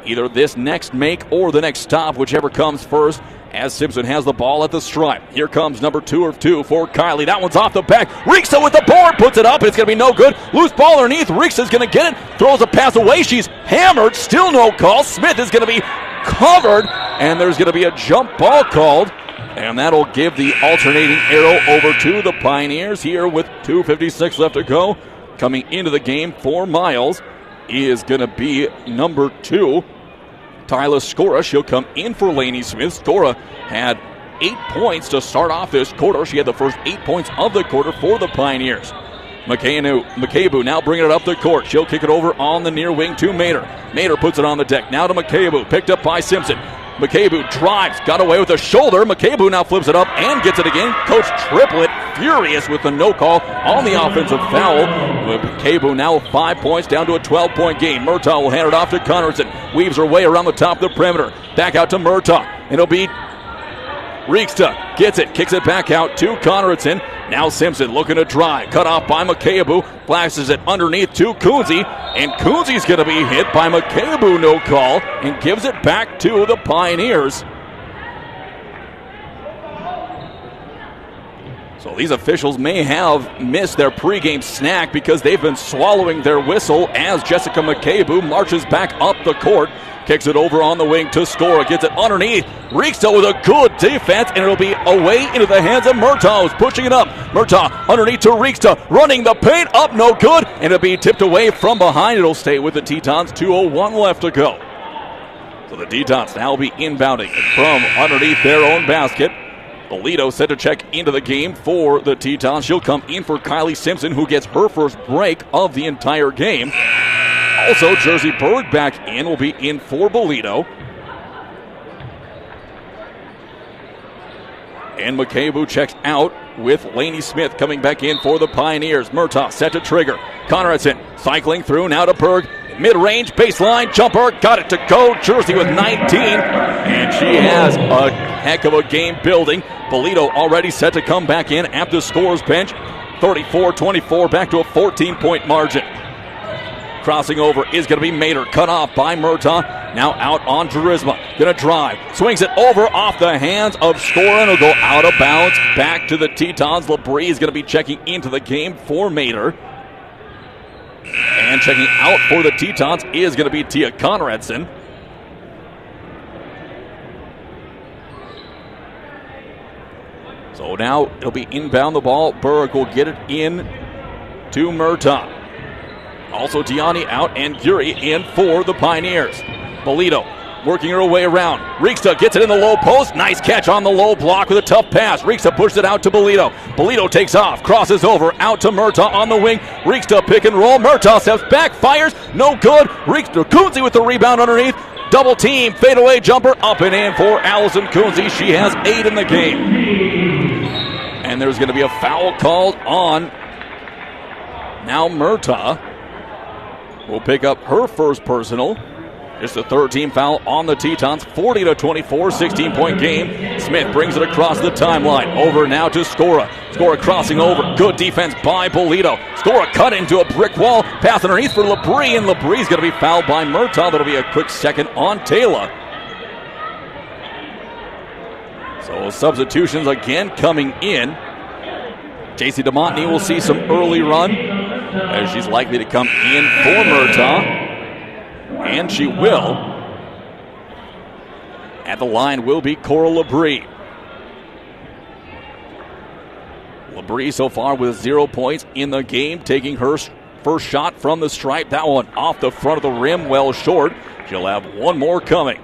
either this next make or the next stop, whichever comes first, as Simpson has the ball at the stripe. Here comes number 2 of 2 for Kylie. That one's off the back. Rieksta with the board. Puts it up. It's going to be no good. Loose ball underneath. Rieksta's going to get it. Throws a pass away. She's hammered. Still no call. Smith is going to be covered. And there's going to be a jump ball called. And that'll give the alternating arrow over to the Pioneers here with 2:56 left to go. Coming into the game for Miles is going to be number 2. Tyler Skora. She'll come in for Lainey Smith. Skora had 8 points to start off this quarter. She had the first 8 points of the quarter for the Pioneers. Makayabu now bringing it up the court. She'll kick it over on the near wing to Mater. Mater puts it on the deck. Now to Makayabu. Picked up by Simpson. Makayabu drives. Got away with a shoulder. Makayabu now flips it up and gets it again. Coach Triplett furious with the no call on the offensive foul. Makayabu now 5 points down to a 12-point game. Murtaugh will hand it off to Conradson. Weaves her way around the top of the perimeter. Back out to Murtaugh. It'll be Rieksta gets it, kicks it back out to Conradson. Now Simpson looking to drive. Cut off by Makayabu. Flashes it underneath to Coonsey. And Coonsey's going to be hit by Makayabu, no call, and gives it back to the Pioneers. So these officials may have missed their pregame snack because they've been swallowing their whistle as Jessica Makayabu marches back up the court. Kicks it over on the wing to Skora. Gets it underneath. Rieksta with a good defense, and it'll be away into the hands of Murtaugh, who's pushing it up. Murtaugh underneath to Rieksta. Running the paint. Up, no good. And it'll be tipped away from behind. It'll stay with the Tetons. 2:01 left to go. So the Tetons now be inbounding from underneath their own basket. Bolito set to check into the game for the Tetons. She'll come in for Kylie Simpson, who gets her first break of the entire game. Also, Jersey Berg back in, will be in for Bolito. And Makayabu checks out with Lainey Smith coming back in for the Pioneers. Murtaugh set to trigger. Conradson cycling through now to Berg. Mid-range baseline jumper. Got it to go. Jersey with 19. And she has a heck of a game building. Bolito already set to come back in at the scorer's bench. 34-24 back to a 14-point margin. Crossing over is going to be Mater. Cut off by Murtaugh. Now out on Drisma. Going to drive. Swings it over off the hands of Skora. It'll go out of bounds. Back to the Tetons. Labrie is going to be checking into the game for Mater. And checking out for the Tetons is going to be Tia Conradson. So now it'll be inbound the ball. Berg will get it in to Murtaugh. Also Tiani out and Guri in for the Pioneers. Bolito working her way around. Rieksta gets it in the low post. Nice catch on the low block with a tough pass. Rieksta pushes it out to Bolito. Bolito takes off, crosses over, out to Murtaugh on the wing. Rieksta pick and roll. Murtaugh steps back, fires, no good. Rieksta, Kunze with the rebound underneath. Double team, fadeaway jumper, up and in for Allison Kunze. She has 8 in the game. And there's going to be a foul called on. Now Murtaugh will pick up her first personal. Just a third-team foul on the Tetons. 40-24, 16-point game. Smith brings it across the timeline. Over now to Skora. Skora crossing over. Good defense by Bolito. Skora cut into a brick wall. Pass underneath for Labrie, and Labrie's going to be fouled by Murtaugh. That'll be a quick second on Taylor. So substitutions again coming in. JC DeMontney will see some early run as she's likely to come in for Murtaugh. And she will. At the line will be Cora Labrie. Labrie so far with 0 points in the game, taking her first shot from the stripe. That one off the front of the rim, well short. She'll have one more coming.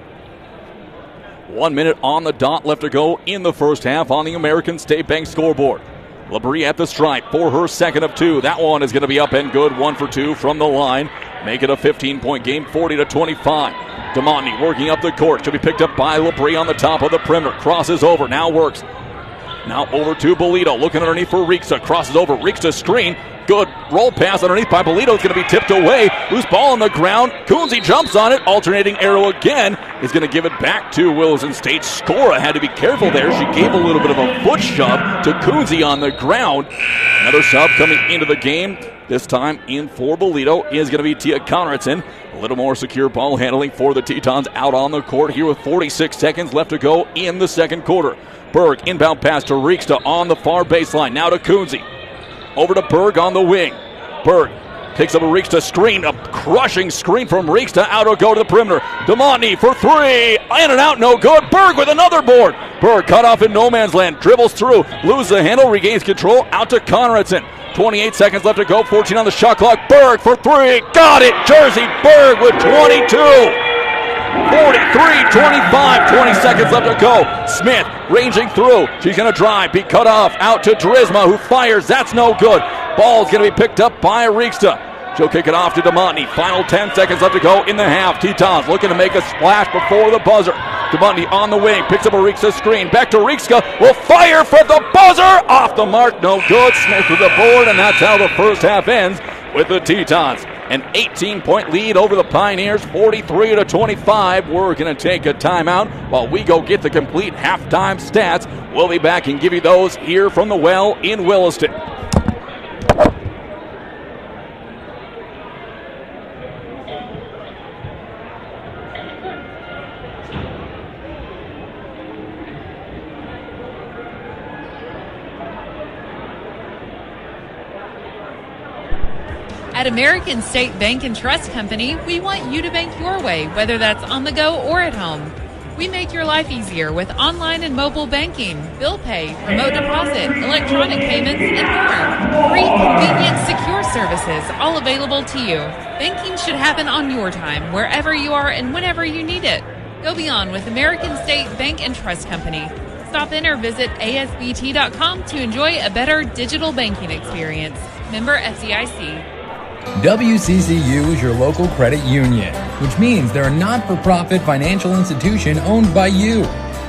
1 minute on the dot left to go in the first half on the American State Bank scoreboard. Labrie at the stripe for her second of 2. That one is going to be up and good. 1 for 2 from the line. Make it a 15-point game, 40-25. DeMontney working up the court. Should be picked up by Labrie on the top of the perimeter. Crosses over, now works. Now over to Bolito. Looking underneath for Rieksta. Crosses over, Rieksta screen. Good roll pass underneath by Bolito. It's going to be tipped away. Loose ball on the ground. Kunze jumps on it. Alternating arrow again. Is going to give it back to Williston State. Skora had to be careful there. She gave a little bit of a foot shove to Kunze on the ground. Another sub coming into the game. This time in for Bolito is going to be Tia Conradson. A little more secure ball handling for the Tetons out on the court here with 46 seconds left to go in the second quarter. Berg inbound pass to Rieksta on the far baseline. Now to Kunze. Over to Berg on the wing. Berg picks up a Rieksta screen, a crushing screen from Rieksta. Out will go to the perimeter. DeMontney for 3. In and out, no good. Berg with another board. Berg cut off in no man's land. Dribbles through, loses the handle, regains control. Out to Conradson. 28 seconds left to go. 14 on the shot clock. Berg for 3. Got it. Jersey Berg with 22. 43-25, 20 seconds left to go. Smith ranging through. She's going to drive, be cut off. Out to Drisma, who fires. That's no good. Ball's going to be picked up by Rieksta. She'll kick it off to DeMontney. Final 10 seconds left to go in the half. Tetons looking to make a splash before the buzzer. DeMontney on the wing, picks up a Rieksta screen. Back to Rieksta, will fire for the buzzer. Off the mark, no good. Smith with the board, and that's how the first half ends with the Tetons. An 18-point lead over the Pioneers, 43-25. We're going to take a timeout while we go get the complete halftime stats. We'll be back and give you those here from the well in Williston. At American State Bank and Trust Company, we want you to bank your way, whether that's on the go or at home. We make your life easier with online and mobile banking, bill pay, remote deposit, electronic payments, and more. Free, convenient, secure services, all available to you. Banking should happen on your time, wherever you are and whenever you need it. Go beyond with American State Bank and Trust Company. Stop in or visit asbt.com to enjoy a better digital banking experience. Member FDIC. WCCU is your local credit union, which means they're a not-for-profit financial institution owned by you.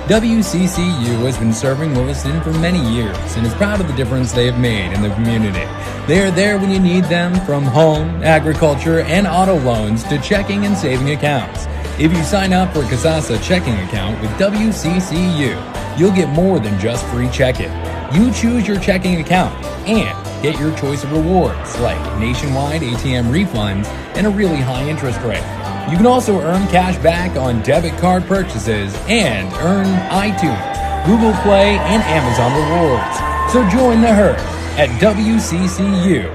WCCU has been serving Williston for many years and is proud of the difference they have made in the community. They are there when you need them, from home, agriculture, and auto loans to checking and saving accounts. If you sign up for a Casasa checking account with WCCU, you'll get more than just free checking. You choose your checking account and get your choice of rewards like nationwide ATM refunds and a really high interest rate. You can also earn cash back on debit card purchases and earn iTunes, Google Play, and Amazon rewards. So join the herd at WCCU.org.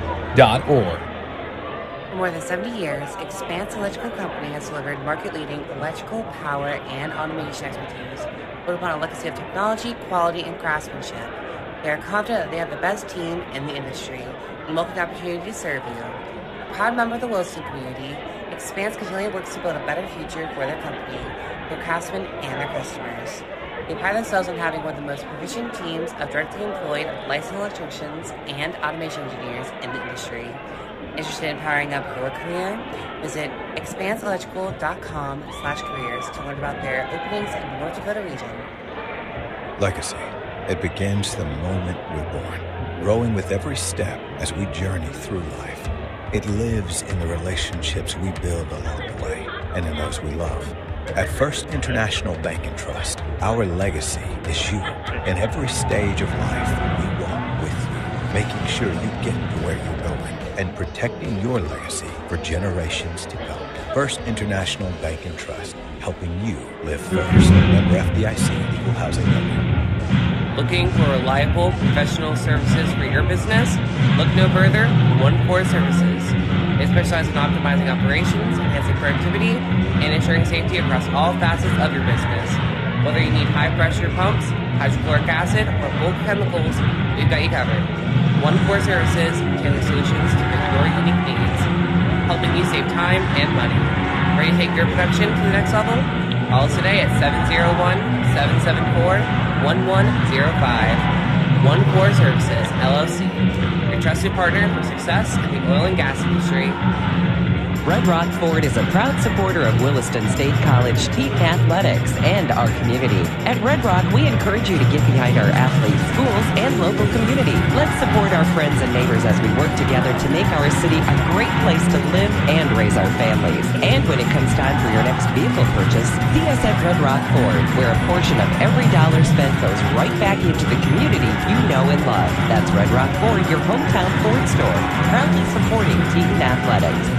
For more than 70 years, Expanse Electrical Company has delivered market-leading electrical, power, and automation expertise built upon a legacy of technology, quality, and craftsmanship. They are confident that they have the best team in the industry and welcome the opportunity to serve you. A proud member of the Williston community, Expanse continually works to build a better future for their company, their craftsmen, and their customers. They pride themselves on having one of the most proficient teams of directly employed licensed electricians and automation engineers in the industry. Interested in powering up your career? Visit expanseelectrical.com/careers to learn about their openings in the North Dakota region. Legacy. It begins the moment we're born, growing with every step as we journey through life. It lives in the relationships we build along the way and in those we love. At First International Bank and Trust, our legacy is you. In every stage of life, we walk with you, making sure you get to where you're going and protecting your legacy for generations to come. First International Bank and Trust, helping you live first. Member FDIC, Equal Housing Lender. Looking for reliable professional services for your business? Look no further than One Core Services. They specialize in optimizing operations, enhancing productivity, and ensuring safety across all facets of your business. Whether you need high-pressure pumps, hydrochloric acid, or bulk chemicals, we've got you covered. One Core Services tailors solutions to fit your unique needs, helping you save time and money. Ready to take your production to the next level? Call us today at 701-774-1105. One Core Services, LLC, your trusted partner for success in the oil and gas industry. Red Rock Ford is a proud supporter of Williston State College team athletics and our community. At Red Rock, we encourage you to get behind our athletes, schools, and local community. Let's support our friends and neighbors as we work together to make our city a great place to live and raise our families. And when it comes time for your next vehicle purchase, see us at Red Rock Ford, where a portion of every dollar spent goes right back into the community you know and love. That's Red Rock Ford, your hometown Ford store, proudly supporting Teton Athletics.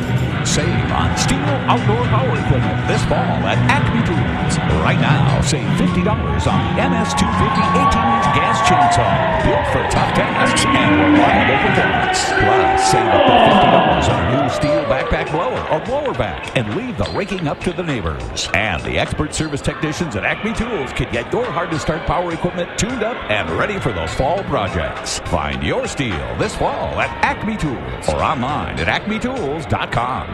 Save on Steel outdoor power equipment this fall at Acme Tools. Right now, save $50 on the MS250 18-inch gas chainsaw, built for tough tasks and reliable performance. Plus, save up to $50 on a new steel backpack blower or blower back and leave the raking up to the neighbors. And the expert service technicians at Acme Tools can get your hard-to-start power equipment tuned up and ready for those fall projects. Find your steel this fall at Acme Tools or online at acmetools.com.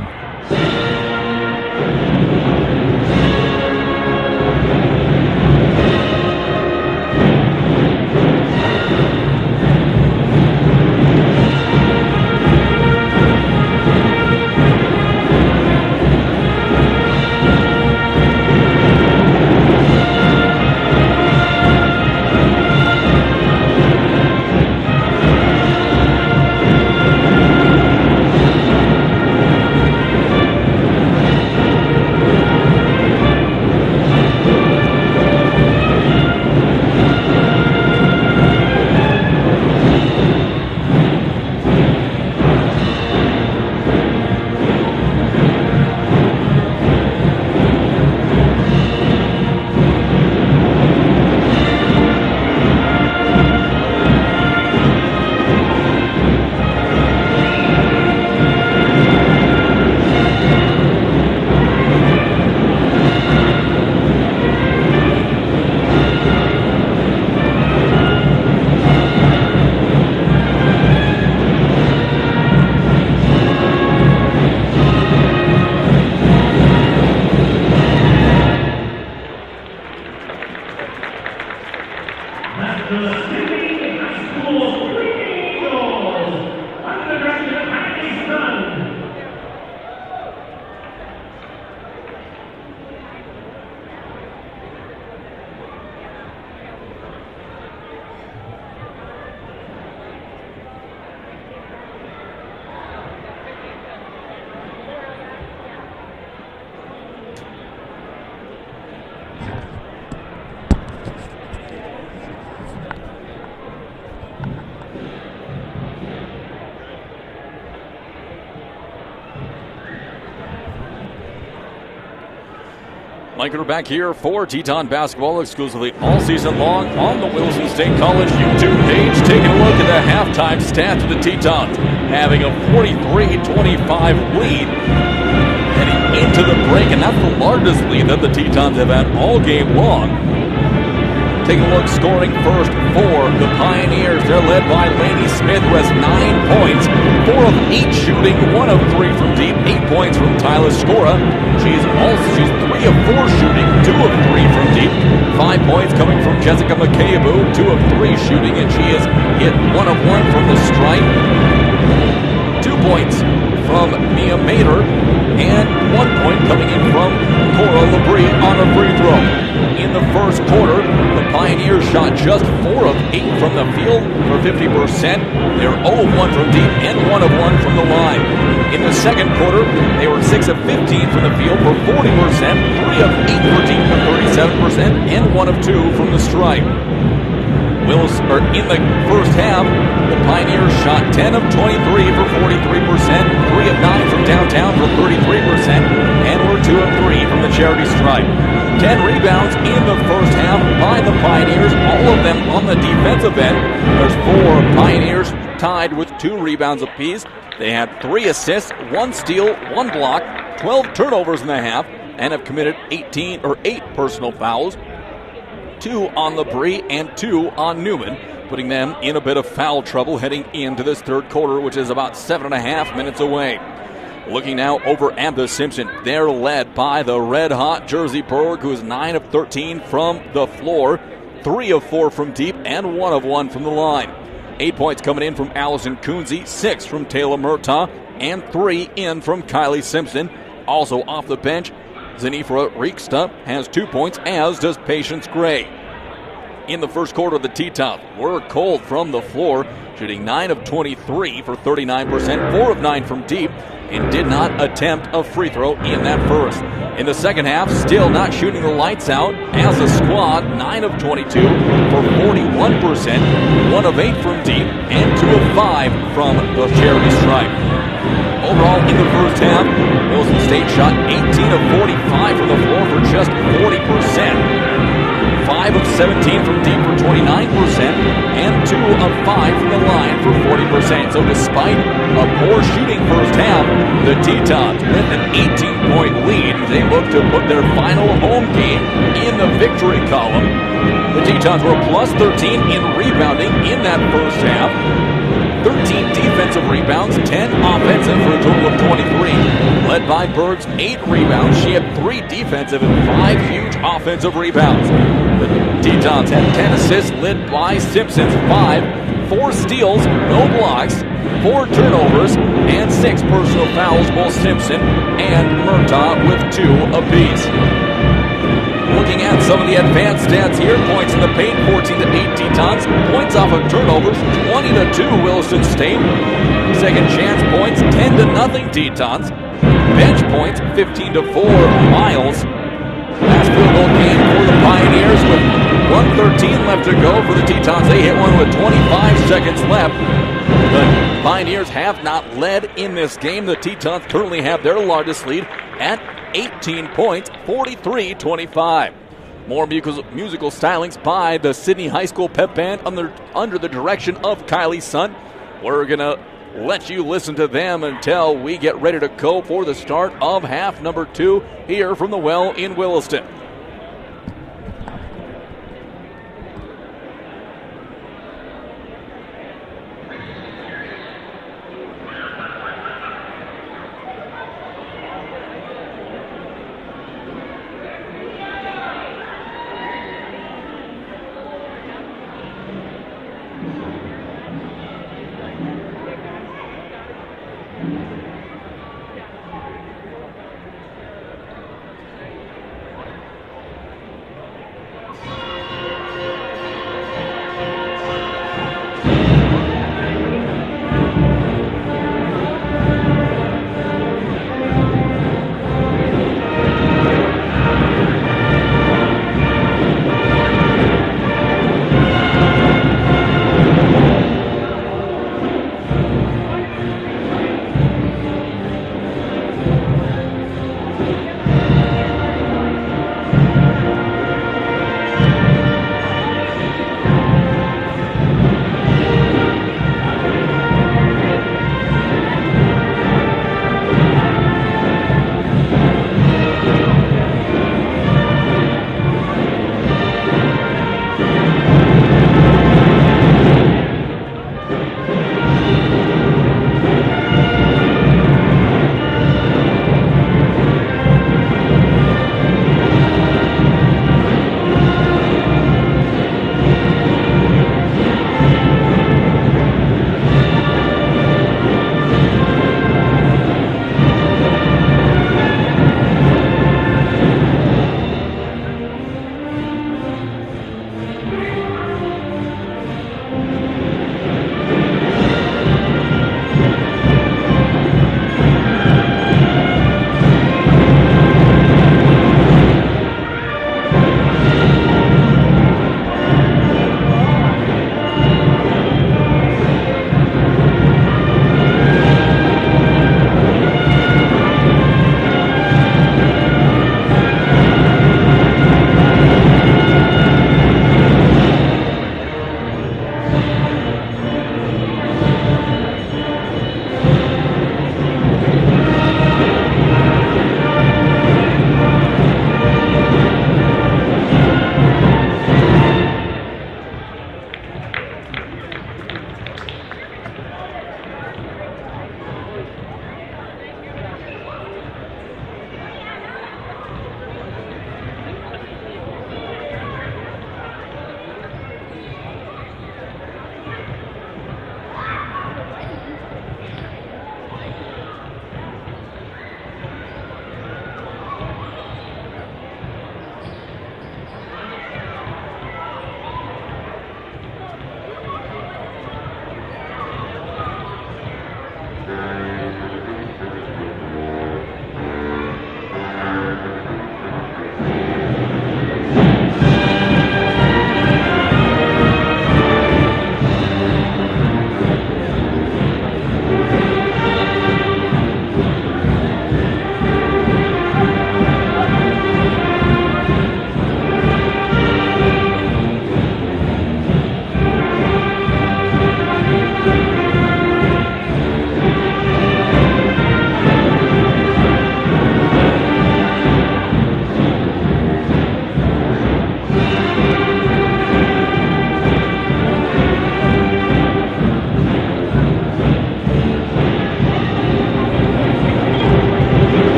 Mike, we're back here for Teton basketball exclusively all season long on the Williston State College YouTube page. Taking a look at the halftime stats of the Tetons, having a 43-25 lead heading into the break, and that's the largest lead that the Tetons have had all game long. Taking a look, scoring first for the Pioneers. They're led by Lainey Smith, who has 9 points, 4 of 8 shooting, 1 of 3 from deep, 8 points from Tyler Skora. She's 3 of 4 shooting, 2 of 3 from deep, 5 points coming from Jessica McCabe, 2 of 3 shooting, and she has hit 1 of 1 from the stripe. 2 points from Mia Mater, and 1 point coming in from Cora Labrie on a free throw. In the first quarter, the Pioneers shot just 4 of 8 from the field for 50%. They were 0 of 1 from deep and 1 of 1 from the line. In the second quarter, they were 6 of 15 from the field for 40%, 3 of 8 for deep for 37%, and 1 of 2 from the stripe. In the first half, the Pioneers shot 10 of 23 for 43%, 3 of 9 from downtown for 33%, and were 2 of 3 from the charity stripe. 10 rebounds in the first half by the Pioneers, all of them on the defensive end. There's 4 Pioneers tied with 2 rebounds apiece. They had 3 assists, 1 steal, 1 block, 12 turnovers in the half, and have committed 8 personal fouls. 2 on Labrie and 2 on Newman, putting them in a bit of foul trouble heading into this third quarter, which is about 7.5 minutes away. Looking now over at the Simpson, they're led by the red-hot Jersey Berg, who is 9 of 13 from the floor, 3 of 4 from deep, and 1 of 1 from the line. 8 points coming in from Allison Coonsey, 6 from Taylor Murtaugh, and 3 in from Kylie Simpson. Also off the bench, Zenifra Rieksta has 2 points, as does Patience Gray. In the first quarter, the Tetons were cold from the floor, shooting 9 of 23 for 39%, 4 of 9 from deep, and did not attempt a free throw in that first. In the second half, still not shooting the lights out as a squad, 9 of 22 for 41%, 1 of 8 from deep, and 2 of 5 from the charity stripe. Overall, in the first half, Williston State shot 18 of 45 from the floor for just 40%. 5 of 17 from deep for 29%, and 2 of 5 from the line for 40%. So despite a poor shooting first half, the Tetons with an 18-point lead. They look to put their final home game in the victory column. The Tetons were plus 13 in rebounding in that first half. 13 defensive rebounds, 10 offensive for a total of 23. Led by Berg's 8 rebounds. She had 3 defensive and 5 huge offensive rebounds. The Tetons had 10 assists, led by Simpson's 5, 4 steals, no blocks, 4 turnovers, and 6 personal fouls, both Simpson and Murtaugh with 2 apiece. Looking at some of the advanced stats here, points in the paint, 14 to 8 Tetons. Points off of turnovers, 20 to 2 Williston State. Second chance points, 10 to nothing Tetons. Bench points, 15 to 4 Miles. Last field goal game for the Pioneers with 1:13 left to go for the Tetons. They hit one with 25 seconds left. The Pioneers have not led in this game. The Tetons currently have their largest lead at 18 points, 43-25. More musical stylings by the Sydney High School Pep Band under the direction of Kylie Sun. We're going to let you listen to them until we get ready to go for the start of half number 2 here from the Well in Williston.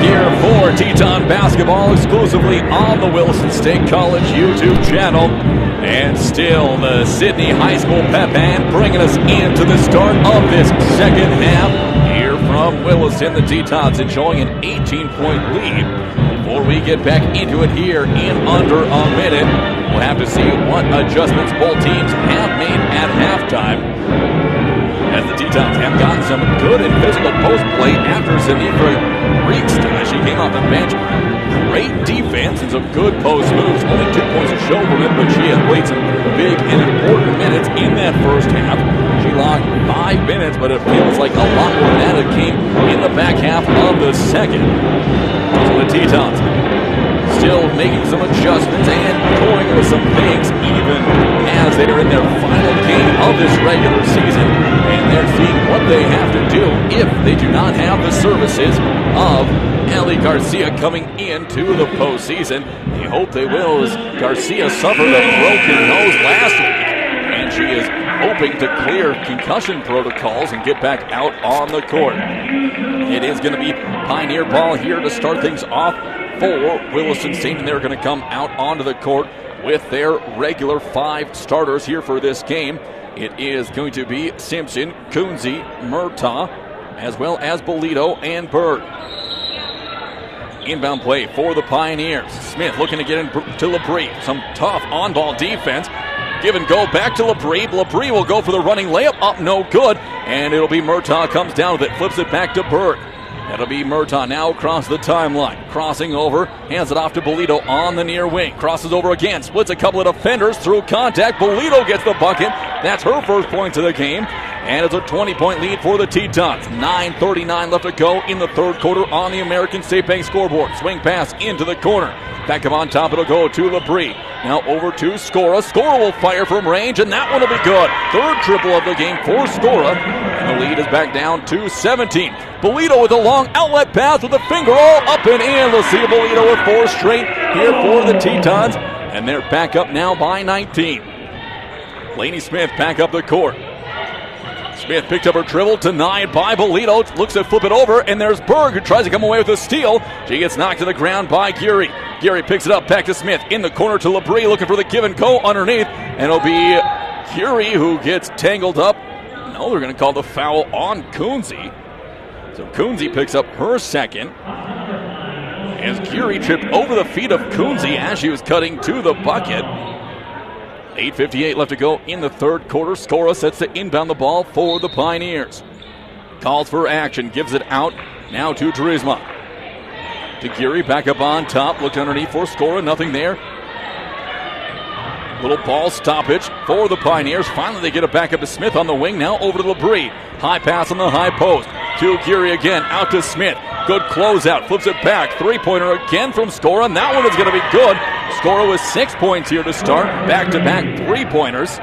here for Teton Basketball exclusively on the Williston State College YouTube channel. And still the Sidney High School Pep Band bringing us into the start of this second half. Here from Williston, the Tetons enjoying an 18-point lead. Before we get back into it here in under a minute, we'll have to see what adjustments both teams have made at halftime, as the Tetons have gotten some good and physical post play after Zenithra Reeks. She came off the bench. Great defense and some good post moves. Only 2 points to show for it, but she has played some big and important minutes in that first half. She logged 5 minutes, but it feels like a lot more than that came in the back half of the second. So the Tetons still making some adjustments and toying with some things, even as they are in their final game of this regular season, and they're seeing what they have to do if they do not have the services of Allie Garcia coming into the postseason. They hope they will, as Garcia suffered a broken nose last week, and she is hoping to clear concussion protocols and get back out on the court. It is going to be Pioneer ball here to start things off for Williston State, and they're going to come out onto the court with their regular 5 starters here for this game. It is going to be Simpson, Kunze, Murtaugh, as well as Bolito and Bird. Inbound play for the Pioneers. Smith looking to get into Labrie. Some tough on-ball defense. Give and go back to Labrie. Labrie will go for the running layup. Up, no good. And it'll be Murtaugh comes down with it. Flips it back to Bird. That'll be Murtaugh now across the timeline. Crossing over, hands it off to Bolito on the near wing. Crosses over again, splits a couple of defenders through contact. Bolito gets the bucket. That's her first point of the game. And it's a 20-point lead for the Tetons. 9:39 left to go in the third quarter on the American State Bank scoreboard. Swing pass into the corner. Back up on top, it'll go to Labrie. Now over to Skora. Skora will fire from range, and that one will be good. Third triple of the game for Skora. And the lead is back down to 17. Bolito with a long outlet pass with a finger all up and in. Lucia Bolito with 4 straight here for the Tetons. And they're back up now by 19. Lainey Smith back up the court. Smith picked up her dribble, denied by Bolito. Looks to flip it over, and there's Berg, who tries to come away with a steal. She gets knocked to the ground by Geary. Geary picks it up, back to Smith. In the corner to Labrie, looking for the give and go underneath. And it'll be Geary who gets tangled up. No, they're going to call the foul on Kunze. So Kunze picks up her second. As Geary tripped over the feet of Kunze as she was cutting to the bucket. 8:58 left to go in the third quarter. Skora sets to inbound the ball for the Pioneers. Calls for action, gives it out now to Drizma. To Geary, back up on top, looked underneath for Skora, nothing there. Little ball stoppage for the Pioneers. Finally they get it back up to Smith on the wing, now over to Labrie. High pass on the high post. To Geary again, out to Smith. Good closeout, flips it back. 3-pointer again from Skora, and that one is going to be good. Skora with 6 points here to start. Back-to-back 3-pointers.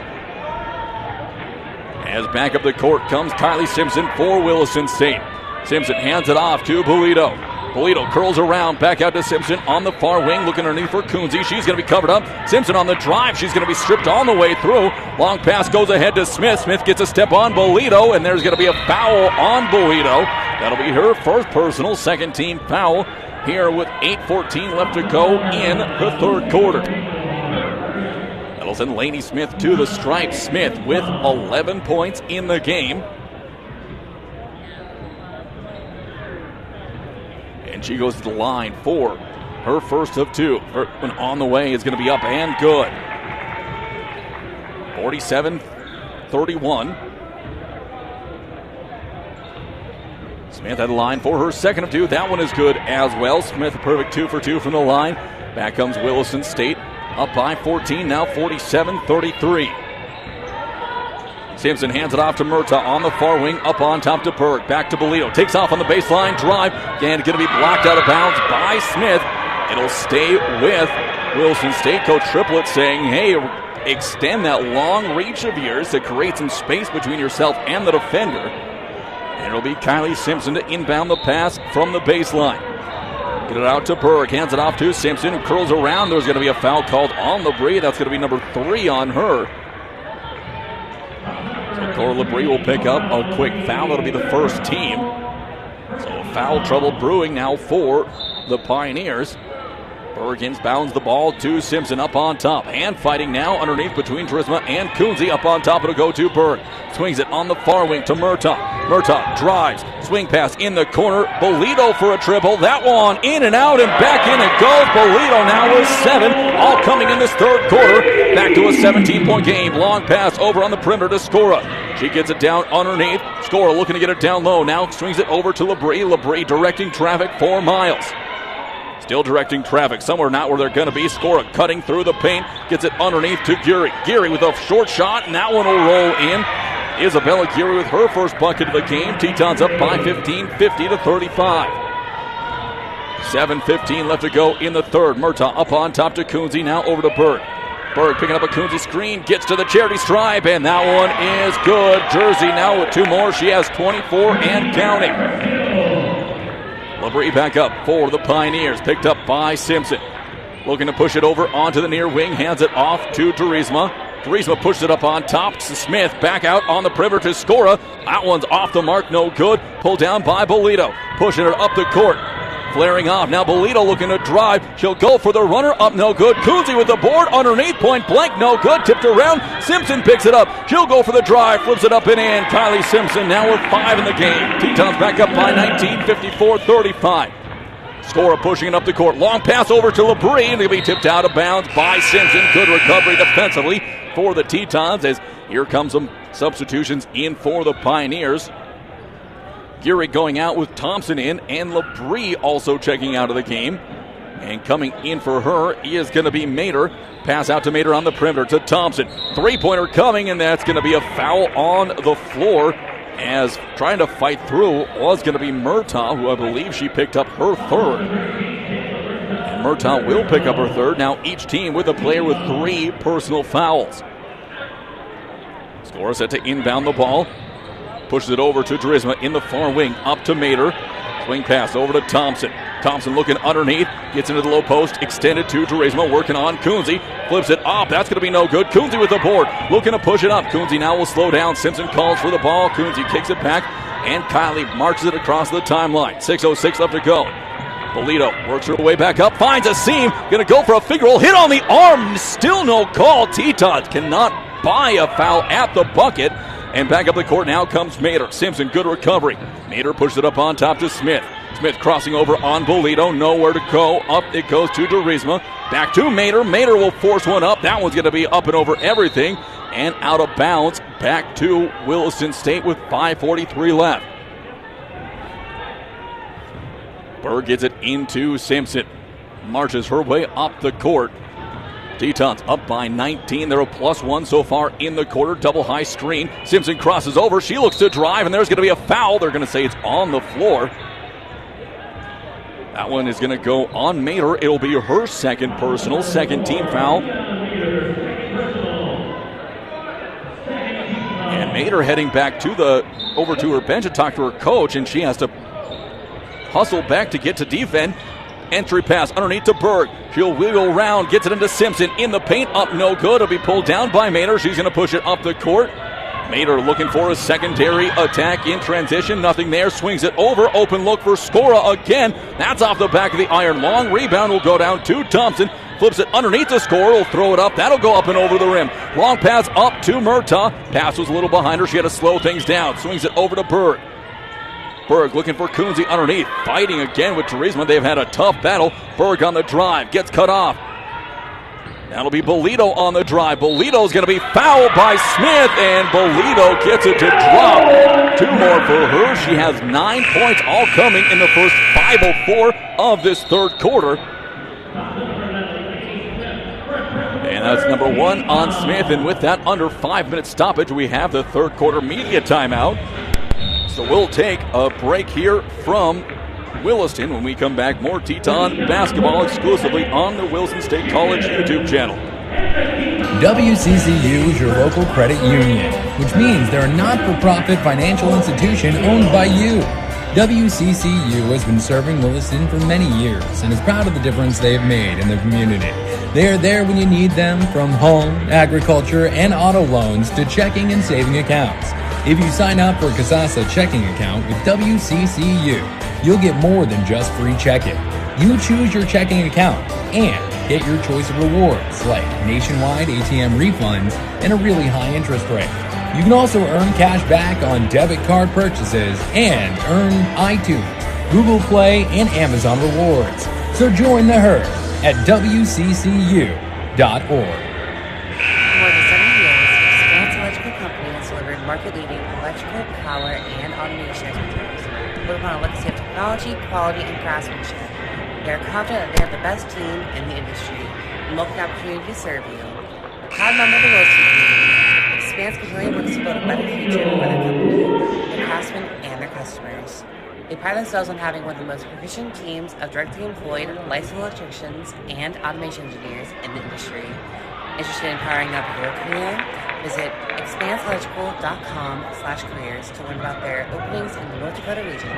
As back up the court comes Kylie Simpson for Williston State. Simpson hands it off to Bolito. Bolito curls around, back out to Simpson on the far wing, looking underneath for Kunze. She's going to be covered up. Simpson on the drive. She's going to be stripped on the way through. Long pass goes ahead to Smith. Smith gets a step on Bolito, and there's going to be a foul on Bolito. That'll be her first personal, second team foul here with 8:14 left to go in the third quarter. That'll send Lainey Smith to the stripe. Smith with 11 points in the game. And she goes to the line for her first of 2. Her one on the way is going to be up and good. 47-31. Smith at the line for her second of 2. That one is good as well. Smith a perfect 2 for 2 from the line. Back comes Williston State up by 14, now 47-33. Simpson hands it off to Murtaugh on the far wing, up on top to Berg. Back to Bolito. Takes off on the baseline drive. And going to be blocked out of bounds by Smith. It'll stay with Williston State. Coach Triplett saying, hey, extend that long reach of yours to create some space between yourself and the defender. And it'll be Kylie Simpson to inbound the pass from the baseline. Get it out to Berg. Hands it off to Simpson, who curls around. There's going to be a foul called on Labrie. That's going to be number 3 on her. So Cora Labrie will pick up a quick foul. That'll be the first team. So foul trouble brewing now for the Pioneers. Berg inbounds the ball to Simpson up on top. Hand fighting now underneath between Turisma and Kunze. Up on top, it'll go to Berg. Swings it on the far wing to Murtaugh. Murtaugh drives. Swing pass in the corner. Bolito for a triple. That one in and out and back in it goes. Bolito now with 7. All coming in this third quarter. Back to a 17-point game. Long pass over on the perimeter to Skora. She gets it down underneath. Skora looking to get it down low. Now swings it over to Labrie. Labrie directing traffic for Miles. Still directing traffic somewhere not where they're going to be. Skora cutting through the paint. Gets it underneath to Geary. Geary with a short shot, and that one will roll in. Isabella Geary with her first bucket of the game. Tetons up by 15, 50-35. 7:15 left to go in the third. Murtaugh up on top to Kunze. Now over to Berg. Berg picking up a Kunze screen. Gets to the charity stripe, and that one is good. Jersey now with 2 more. She has 24 and counting. Labrie back up for the Pioneers. Picked up by Simpson. Looking to push it over onto the near wing. Hands it off to Turisma. Turisma pushes it up on top to Smith. Back out on the perimeter to Skora. That one's off the mark. No good. Pulled down by Bolito. Pushing it up the court. Flaring off. Now Bolito looking to drive. She'll go for the runner. Up no good. Kunze with the board. Underneath. Point blank. No good. Tipped around. Simpson picks it up. She'll go for the drive. Flips it up and in. Kylie Simpson now with 5 in the game. Tetons back up by 19. 54-35. Skora pushing it up the court. Long pass over to Labrie. And it'll be tipped out of bounds by Simpson. Good recovery defensively for the Tetons as here comes some substitutions in for the Pioneers. Geary going out with Thompson in, and Labrie also checking out of the game. And coming in for her is going to be Mater. Pass out to Mater on the perimeter to Thompson. 3-pointer coming, and that's going to be a foul on the floor. As trying to fight through was going to be Murtaugh, who I believe she picked up her third. And Murtaugh will pick up her third. Now each team with a player with 3 personal fouls. Skora set to inbound the ball. Pushes it over to Turisma in the far wing. Up to Mater. Swing pass over to Thompson. Thompson looking underneath. Gets into the low post. Extended to Turisma. Working on Kunze. Flips it up. That's going to be no good. Kunze with the board. Looking to push it up. Kunze now will slow down. Simpson calls for the ball. Kunze kicks it back. And Kylie marches it across the timeline. 6:06 left to go. Bolito works her way back up. Finds a seam. Going to go for a finger roll. Hit on the arm. Still no call. Tetons cannot buy a foul at the bucket. And back up the court now comes Mater. Simpson, good recovery. Mater pushes it up on top to Smith. Smith crossing over on Bolito. Nowhere to go. Up it goes to Turisma. Back to Mater. Mater will force one up. That one's going to be up and over everything. And out of bounds. Back to Williston State with 5:43 left. Berg gets it into Simpson. Marches her way up the court. Tetons up by 19. They're a +1 so far in the quarter. Double high screen. Simpson crosses over. She looks to drive, and there's going to be a foul. They're going to say it's on the floor. That one is going to go on Mater. It'll be her second personal, second team foul. And Mater heading back over to her bench to talk to her coach, and she has to hustle back to get to defend. Entry pass underneath to Berg. She'll wiggle around, gets it into Simpson in the paint. Up no good. It'll be pulled down by Mater. She's going to push it up the court. Mater looking for a secondary attack in transition. Nothing there. Swings it over. Open look for Skora again. That's off the back of the iron. Long rebound will go down to Thompson. Flips it underneath the Skora. Will throw it up. That'll go up and over the rim. Long pass up to Murtaugh. Pass was a little behind her. She had to slow things down. Swings it over to Berg. Berg looking for Kunze underneath. Fighting again with Turisma. They've had a tough battle. Berg on the drive. Gets cut off. That'll be Bolito on the drive. Bolito's going to be fouled by Smith, and Bolito gets it to drop. 2 more for her. She has 9 points, all coming in the first 5:04 of this third quarter. And that's number 1 on Smith. And with that under 5-minute stoppage, we have the third quarter media timeout. So we'll take a break here from Williston. When we come back, more Teton basketball exclusively on the Williston State College YouTube channel. WCCU is your local credit union, which means they're a not-for-profit financial institution owned by you. WCCU has been serving Williston for many years and is proud of the difference they have made in the community. They are there when you need them, from home, agriculture, and auto loans to checking and saving accounts. If you sign up for a Kasasa checking account with WCCU, you'll get more than just free checking. You choose your checking account and get your choice of rewards like nationwide ATM refunds and a really high interest rate. You can also earn cash back on debit card purchases and earn iTunes, Google Play, and Amazon rewards. So join the herd at WCCU.org. For more than 7 years, Expanse Electrical Company has delivered market-leading electrical, power, and automation expertise built upon a legacy of technology, quality, and craftsmanship. They are confident that they have the best team in the industry and welcome the opportunity to serve you. A proud member of the Williston community, Expanse continually works to build a better future for their company, their craftsmen, and their customers. They pride themselves on having one of the most proficient teams of directly employed licensed electricians and automation engineers in the industry. Interested in powering up your career? Visit expanseelectrical.com/careers to learn about their openings in the North Dakota region.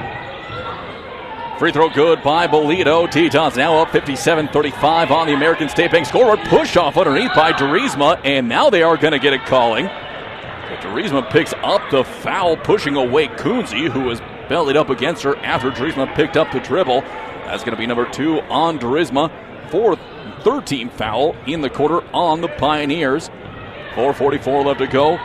Free throw good by Bolito. Tetons now up 57-35 on the American State Bank scoreboard. Push off underneath by Durisma, and now they are going to get a calling. So Durisma picks up the foul, pushing away Kunze, who was bellied up against her after Durisma picked up the dribble. That's going to be number 2 on Durisma. Third team foul in the quarter on the Pioneers. 4:44 left to go.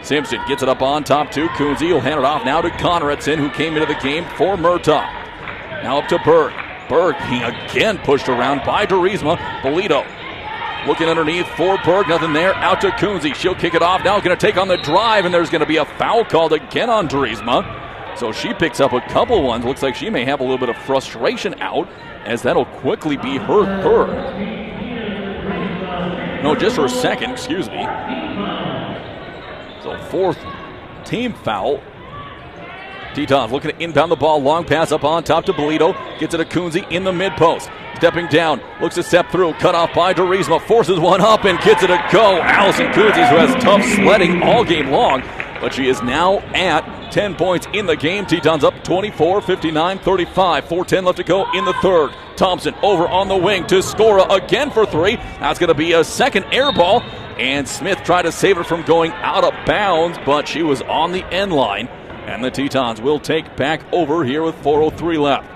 Simpson gets it up on top to Kunze. He'll hand it off now to Conradson, who came into the game for Murtaugh. Now up to Berg. Berg being again pushed around by Durisma. Bolito looking underneath for Berg. Nothing there. Out to Kunze. She'll kick it off now. Going to take on the drive, and there's going to be a foul called again on Durisma. So she picks up a couple ones. Looks like she may have a little bit of frustration out, as that'll quickly be her third. No, just her second, excuse me. So 4th team foul. Tetons looking to inbound the ball. Long pass up on top to Bolito. Gets it to Kunze in the mid-post. Stepping down. Looks to step through. Cut off by Durisma. Forces one up and gets it to go. Allison Kunze, who has tough sledding all game long. But she is now at 10 points in the game. Tetons up 24, 59-35. 4:10 left to go in the third. Thompson over on the wing to Skora again for 3. That's going to be a second air ball. And Smith tried to save it from going out of bounds, but she was on the end line. And the Tetons will take back over here with 4:03 left.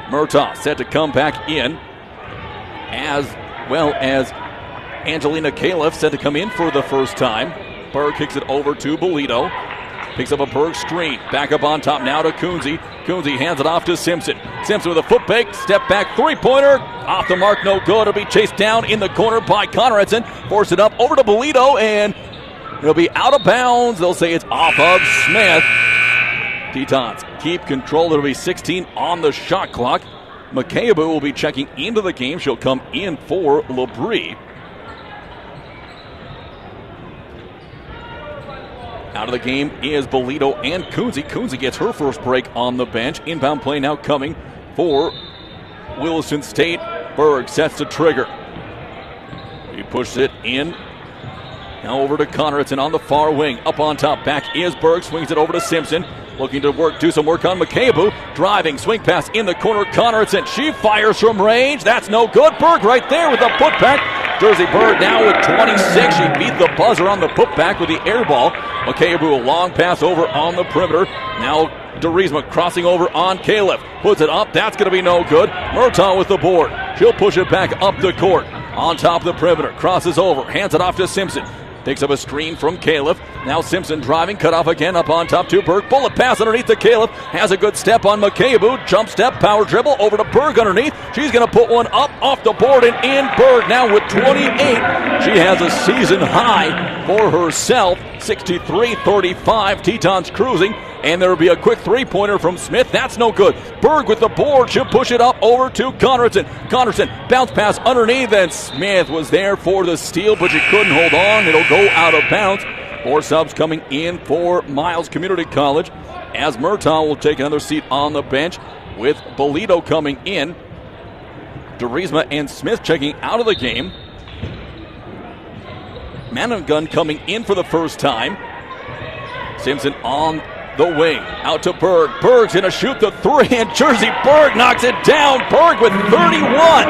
Murtaugh set to come back in, as well as Angelina Califf set to come in for the first time. Berg kicks it over to Bolito. Picks up a Berg screen. Back up on top now to Kunze. Kunze hands it off to Simpson. Simpson with a foot fake. Step back three-pointer. Off the mark, no good. It'll be chased down in the corner by Conradson. Force it up over to Bolito, and it'll be out of bounds. They'll say it's off of Smith. Tetons keep control. It'll be 16 on the shot clock. McCabe will be checking into the game. She'll come in for Labrie. Out of the game is Bolito and Kunze. Kunze gets her first break on the bench. Inbound play now coming for Williston State. Berg sets the trigger. He pushes it in. Now over to Conradson on the far wing. Up on top. Back is Berg. Swings it over to Simpson. Looking to do some work on McCabe. Driving. Swing pass in the corner. Conradson. She fires from range. That's no good. Berg right there with the putback. Jersey Bird now with 26. She beat the buzzer on the putback with the air ball. McCabe, a long pass over on the perimeter. Now Durisma crossing over on Califf. Puts it up. That's going to be no good. Murtaugh with the board. She'll push it back up the court. On top of the perimeter. Crosses over. Hands it off to Simpson. Picks up a screen from Califf. Now Simpson driving. Cut off again up on top to Berg. Bullet pass underneath to Califf. Has a good step on McCabe. Jump step. Power dribble over to Berg underneath. She's going to put one up off the board and in. Berg now with 28. She has a season high for herself. 63-35. Tetons cruising. And there will be a quick three-pointer from Smith. That's no good. Berg with the board. She'll push it up over to Conradson. Conradson, bounce pass underneath, and Smith was there for the steal, but she couldn't hold on. It'll go out of bounds. 4 subs coming in for Miles Community College, as Murtaugh will take another seat on the bench with Bolito coming in. Durisma and Smith checking out of the game. Managun coming in for the first time. Simpson on the wing. Out to Berg. Berg's going to shoot the 3, and Jersey Berg knocks it down. Berg with 31.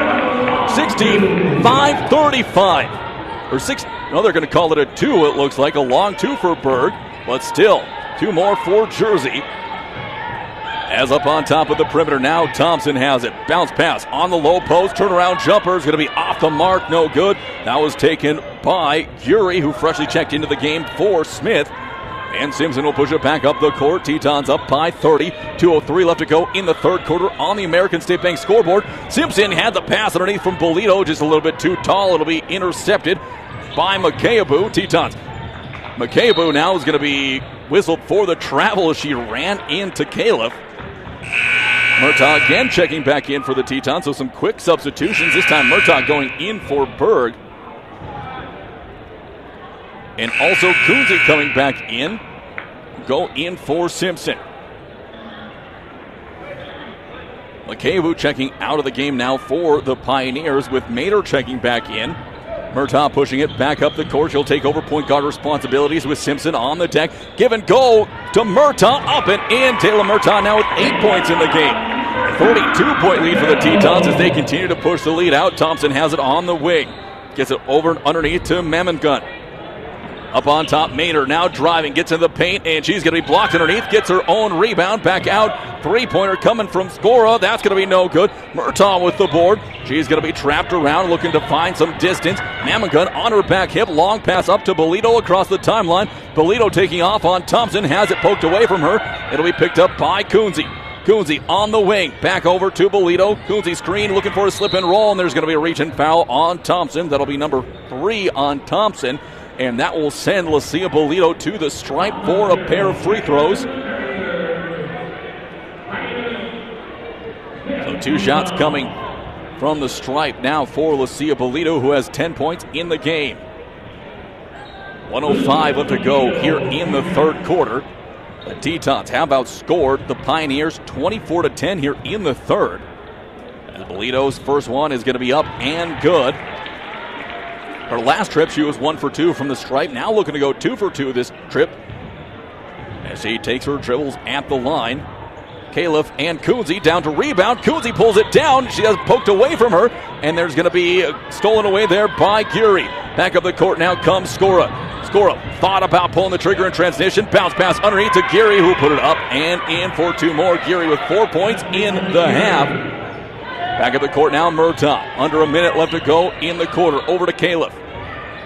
65-35. Or 6. No, they're going to call it a 2, it looks like. A long 2 for Berg. But still, 2 more for Jersey. As up on top of the perimeter now, Thompson has it. Bounce pass on the low post. Turnaround jumper is going to be off the mark. No good. That was taken by Urey, who freshly checked into the game for Smith. And Simpson will push it back up the court. Tetons up by 30. 2:03 left to go in the third quarter on the American State Bank scoreboard. Simpson had the pass underneath from Bolito, just a little bit too tall. It'll be intercepted by McCabe. Tetons. McCabe now is going to be whistled for the travel as she ran into Califf. Murtaugh again checking back in for the Tetons, so some quick substitutions. This time Murtaugh going in for Berg. And also Kunze coming back in. Go in for Simpson. McCabe checking out of the game now for the Pioneers, with Mater checking back in. Murtaugh pushing it back up the court. She'll take over point guard responsibilities with Simpson on the deck. Give and go to Murtaugh. Up and in. Taylor Murtaugh now with 8 points in the game. 42-point lead for the Tetons as they continue to push the lead out. Thompson has it on the wing. Gets it over and underneath to Mammon-Gun. Up on top, Maynard now driving, gets in the paint, and she's going to be blocked underneath, gets her own rebound, back out. Three-pointer coming from Skora. That's going to be no good. Murtaugh with the board. She's going to be trapped around, looking to find some distance. Mammon-Gun on her back hip. Long pass up to Bolito across the timeline. Bolito taking off on Thompson, has it poked away from her. It'll be picked up by Kunze. Kunze on the wing, back over to Bolito. Kunze screen, looking for a slip and roll, and there's going to be a reach and foul on Thompson. That'll be number 3 on Thompson. And that will send Lucia Bolito to the stripe for a pair of free throws. So 2 shots coming from the stripe now for Lucia Bolito, who has 10 points in the game. 1:05 left to go here in the third quarter. The Tetons have outscored the Pioneers 24-10 here in the third. As Bolito's first one is going to be up and good. Her last trip, she was 1 for 2 from the stripe. Now looking to go 2 for 2 this trip as she takes her dribbles at the line. Califf and Kunze down to rebound. Kunze pulls it down. She has poked away from her, and there's going to be stolen away there by Geary. Back up the court now comes Skora. Skora thought about pulling the trigger in transition. Bounce pass underneath to Geary, who put it up and in for 2 more. Geary with 4 points in the half. Back at the court now, Murtaugh. Under a minute left to go in the quarter. Over to Califf.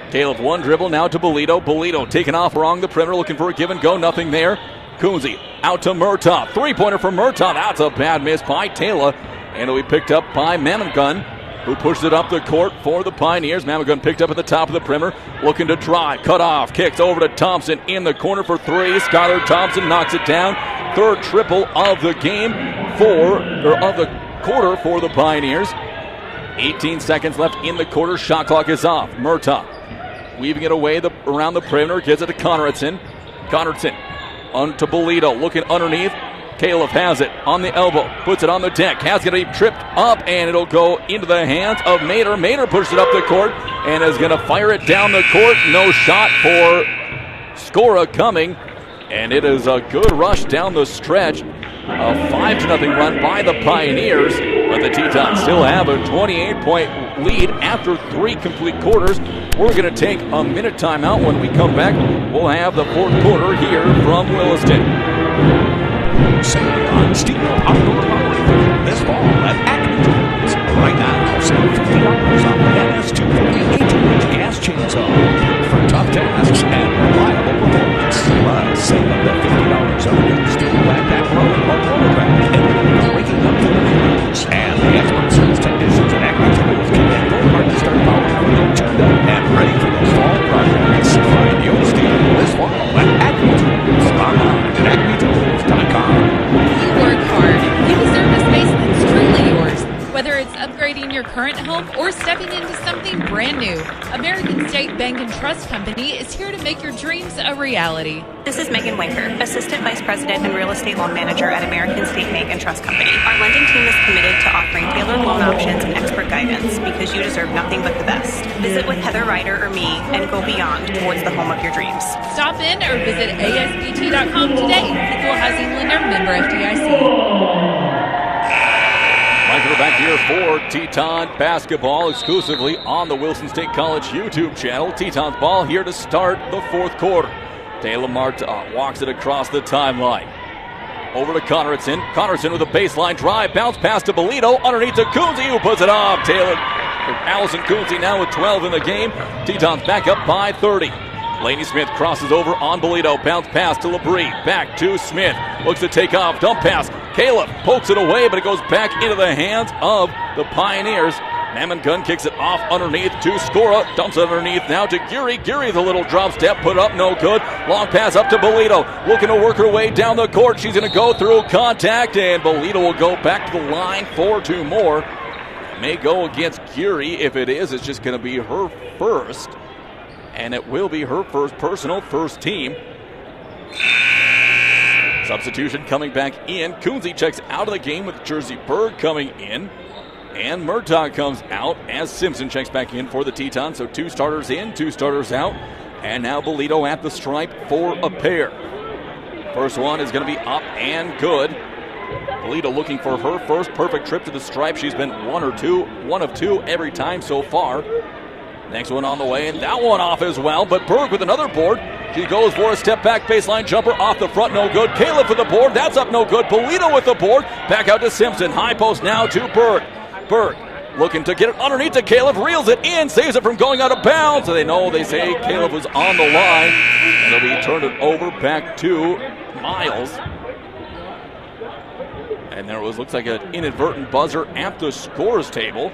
Califf one dribble now to Bolito. Bolito taking off along the perimeter, looking for a give and go. Nothing there. Kunze out to Murtaugh. 3-pointer from Murtaugh. That's a bad miss by Taylor. And it'll be picked up by Mammon-Gun, who pushed it up the court for the Pioneers. Mammon-Gun picked up at the top of the perimeter, looking to drive. Cut off. Kicks over to Thompson in the corner for 3. Skylar Thompson knocks it down. Third triple of the game of the quarter for the Pioneers. 18 seconds left in the quarter. Shot clock is off. Murtaugh weaving it away around the perimeter. Gives it to Conradson. Conradson on to Bolito. Looking underneath. Califf has it on the elbow. Puts it on the deck. Has going to be tripped up, and it'll go into the hands of Mater. Mater pushes it up the court and is going to fire it down the court. No shot for Skora coming. And it is a good rush down the stretch. A 5-0 run by the Pioneers, but the Tetons still have a 28-point lead after 3 complete quarters. We're going to take a minute timeout. When we come back, we'll have the fourth quarter here from Williston. Save on Steel Outdoor Power Equipment this fall at Acme Tools. Right now, save $50 on the MS250 18-inch gas chainsaw. Built for tough tasks and reliable performance. Plus, save up to $50 on the new steel backpack load or roller rack. And waking up to the news. And the expert service technicians at Acme Tools can get your parts start power equipment turned up and ready for the fall projects. Find your steel this fall at Acme Tools. Online at acmetools.com. You work hard. You deserve a space that's truly yours. Whether it's upgrading your current home or stepping into something brand new, American State Bank and Trust Company is here to make your dreams a reality. This is Megan Wanker, Assistant Vice President and Real Estate Loan Manager at American State Bank and Trust Company. Our lending team is committed to offering tailored loan options and expert guidance because you deserve nothing but the best. Visit with Heather Ryder or me and go beyond towards the home of your dreams. Stop in or visit ASBT.com today. Equal Housing Lender, member FDIC. Michael back here for Teton basketball exclusively on the Wilson State College YouTube channel. Teton's ball here to start the fourth quarter. Taylor Murtaugh walks it across the timeline. Over to Conradson. Conradson with a baseline drive. Bounce pass to Bolito. Underneath to Coonsey, who puts it off. Allison Coonsey now with 12 in the game. Tetons back up by 30. Laney Smith crosses over on Bolito. Bounce pass to Labrie. Back to Smith. Looks to take off. Dump pass. Caleb pokes it away, but it goes back into the hands of the Pioneers. Mammon Gun kicks it off underneath to Skora. Dumps it underneath now to Geary. Geary with a little drop step. Put up, no good. Long pass up to Bolito. Looking to work her way down the court. She's going to go through contact, and Bolito will go back to the line for 2 more. May go against Geary. If it is, it's just going to be her first. And it will be her personal first team. Substitution coming back in. Coonsey checks out of the game with Jersey Berg coming in. And Murtaugh comes out as Simpson checks back in for the Tetons. So 2 starters in, 2 starters out. And now Bolito at the stripe for a pair. First one is going to be up and good. Bolito looking for her first perfect trip to the stripe. She's been one of two every time so far. Next one on the way, and that one off as well. But Berg with another board. She goes for a step back baseline jumper off the front, no good. Caleb for the board, that's up, no good. Bolito with the board. Back out to Simpson. High post now to Berg. Berg looking to get it underneath to Caleb, reels it in, saves it from going out of bounds. So they say Caleb was on the line, and it'll be turned it over back to Miles. And there looks like an inadvertent buzzer at the scores table.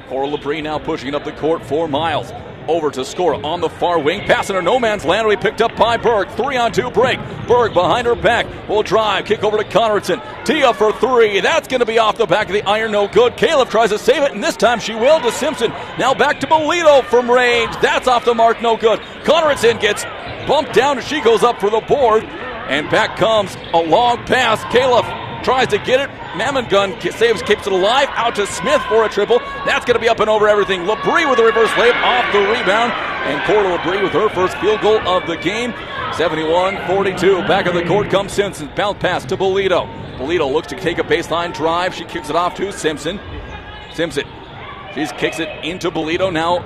Cora Labrie now pushing it up the court for Miles. Over to Skora on the far wing. Passing her no man's land. We picked up by Berg. 3-on-2 break. Berg behind her back. Will drive. Kick over to Conradson. Tia for 3. That's going to be off the back of the iron. No good. Caleb tries to save it, and this time she will to Simpson. Now back to Bolito from range. That's off the mark. No good. Conradson gets bumped down as she goes up for the board. And back comes a long pass. Caleb tries to get it. Mammon Gun saves, keeps it alive. Out to Smith for a triple. That's going to be up and over everything. Labrie with a reverse layup off the rebound. And Cora Labrie with her first field goal of the game. 71-42. Back of the court comes Simpson. Bounce pass to Bolito. Bolito looks to take a baseline drive. She kicks it off to Simpson. Simpson. She kicks it into Bolito now.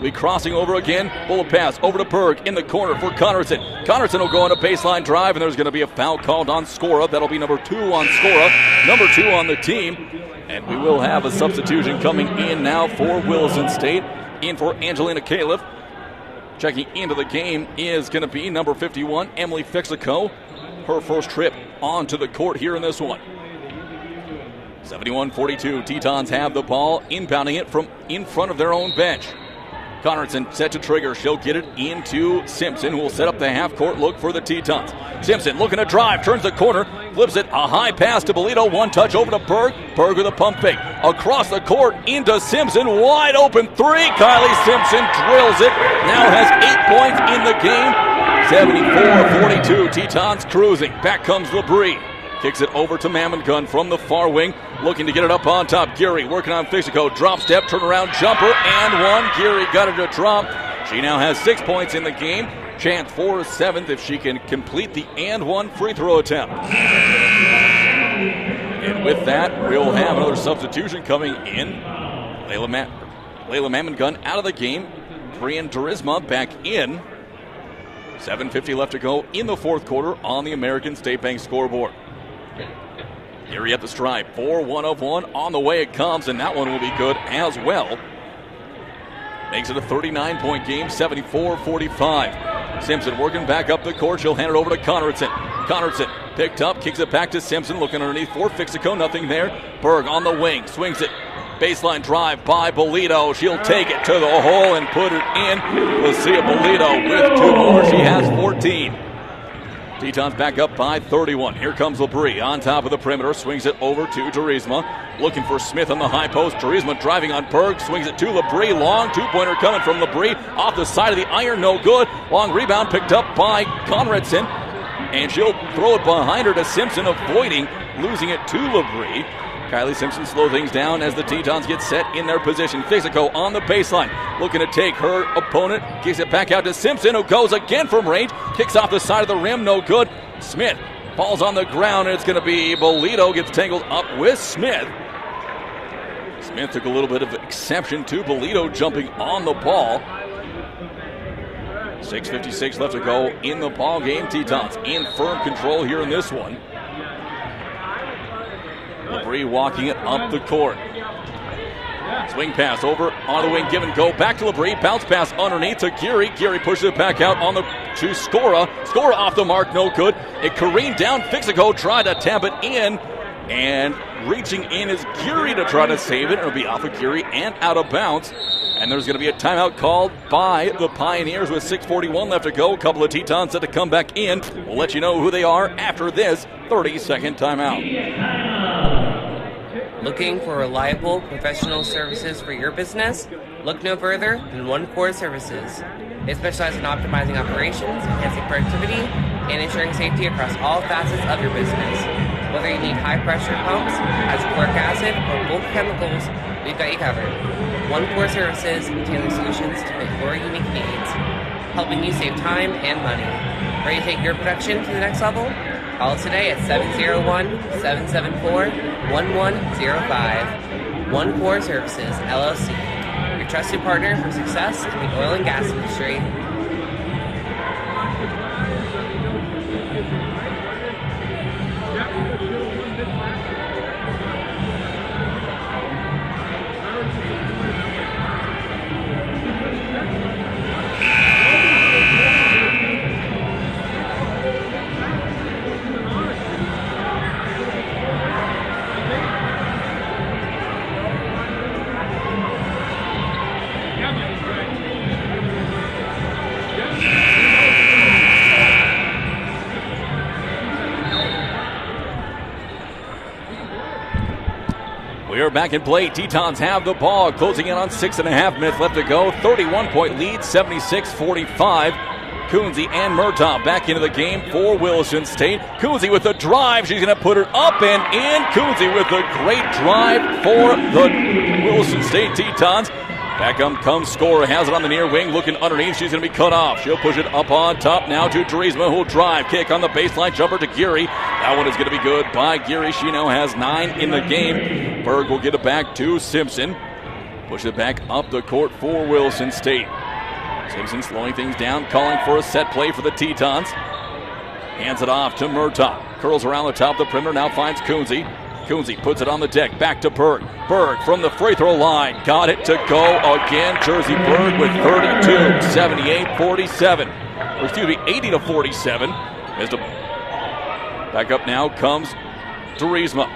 We crossing over again. Bullet pass over to Berg in the corner for Conradson. Conradson will go on a baseline drive, and there's going to be a foul called on Skora. That'll be number 2 on Skora, number 2 on the team. And we will have a substitution coming in now for Williston State. In for Angelina Califf. Checking into the game is going to be number 51, Emily Fixico. Her first trip onto the court here in this one. 71-42. Tetons have the ball, inbounding it from in front of their own bench. Conradson set to trigger. She'll get it into Simpson, who will set up the half-court look for the Tetons. Simpson looking to drive, turns the corner, flips it, a high pass to Bolito, one touch over to Berg. Berg with a pump fake. Across the court into Simpson, wide open 3. Kylie Simpson drills it, now has 8 points in the game. 74-42, Tetons cruising. Back comes Labrie. Kicks it over to Mammon Gun from the far wing. Looking to get it up on top. Geary working on Fixico. Drop step, turnaround jumper, and 1. Geary got it to drop. She now has 6 points in the game. Chance for a 7th if she can complete the and 1 free throw attempt. And with that, we'll have another substitution coming in. Layla Mammon Gun out of the game. Brian Durisma back in. 7:50 left to go in the fourth quarter on the American State Bank scoreboard. Geary at the stripe. 4-1 of 1 on the way it comes, and that one will be good as well. Makes it a 39-point game, 74-45. Simpson working back up the court. She'll hand it over to Conradson. Conradson picked up, kicks it back to Simpson. Looking underneath for Fixico, nothing there. Berg on the wing, swings it. Baseline drive by Bolito. She'll take it to the hole and put it in. We'll see a Bolito with 2 more. She has 14. Tetons back up by 31. Here comes Labrie on top of the perimeter. Swings it over to Durisma. Looking for Smith on the high post. Durisma driving on Berg. Swings it to Labrie. Long two-pointer coming from Labrie. Off the side of the iron. No good. Long rebound picked up by Conradson. And she'll throw it behind her to Simpson, avoiding losing it to Labrie. Kylie Simpson slow things down as the Tetons get set in their position. Fixico on the baseline, looking to take her opponent. Kicks it back out to Simpson, who goes again from range. Kicks off the side of the rim, no good. Smith falls on the ground, and it's going to be Bolito gets tangled up with Smith. Smith took a little bit of exception to Bolito jumping on the ball. 6:56 left to go in the ball game. Tetons in firm control here in this one. LaBrie walking it up the court. Swing pass over on the wing, give and go. Back to LaBrie, bounce pass underneath to Geary. Geary pushes it back out to Skora. Skora off the mark, no good. It careened down. Fixico tried to tap it in, and reaching in is Geary to try to save it. It'll be off of Geary and out of bounds. And there's going to be a timeout called by the Pioneers with 6:41 left to go. A couple of Tetons set to come back in. We'll let you know who they are after this 30-second timeout. Looking for reliable professional services for your business? Look no further than One Core Services. They specialize in optimizing operations, enhancing productivity, and ensuring safety across all facets of your business. Whether you need high-pressure pumps, hydrochloric acid, or bulk chemicals, we've got you covered. One Core Services tailoring solutions to fit your unique needs, helping you save time and money. Ready to take your production to the next level? Call us today at 701-774-1105. One Core Services, LLC, your trusted partner for success in the oil and gas industry. We are back in play. Tetons have the ball, closing in on 6.5 minutes left to go. 31-point lead, 76-45. Coonsey and Murtaugh back into the game for Williston State. Coonsey with the drive. She's going to put it up and in. Coonsey with a great drive for the Williston State Tetons. Back up comes Skora, has it on the near wing, looking underneath. She's going to be cut off. She'll push it up on top now to Dries,ma, who'll drive. Kick on the baseline, jumper to Geary. That one is going to be good by Geary. She now has 9 in the game. Berg will get it back to Simpson. Push it back up the court for Williston State. Simpson slowing things down, calling for a set play for the Tetons. Hands it off to Murtaugh. Curls around the top of the perimeter, now finds Coonsey. Coonsey puts it on the deck, back to Berg. Berg from the free throw line, got it to go again. Jersey Berg with 32, 78-47. Or excuse me, 80-47. Back up now comes Dries,ma.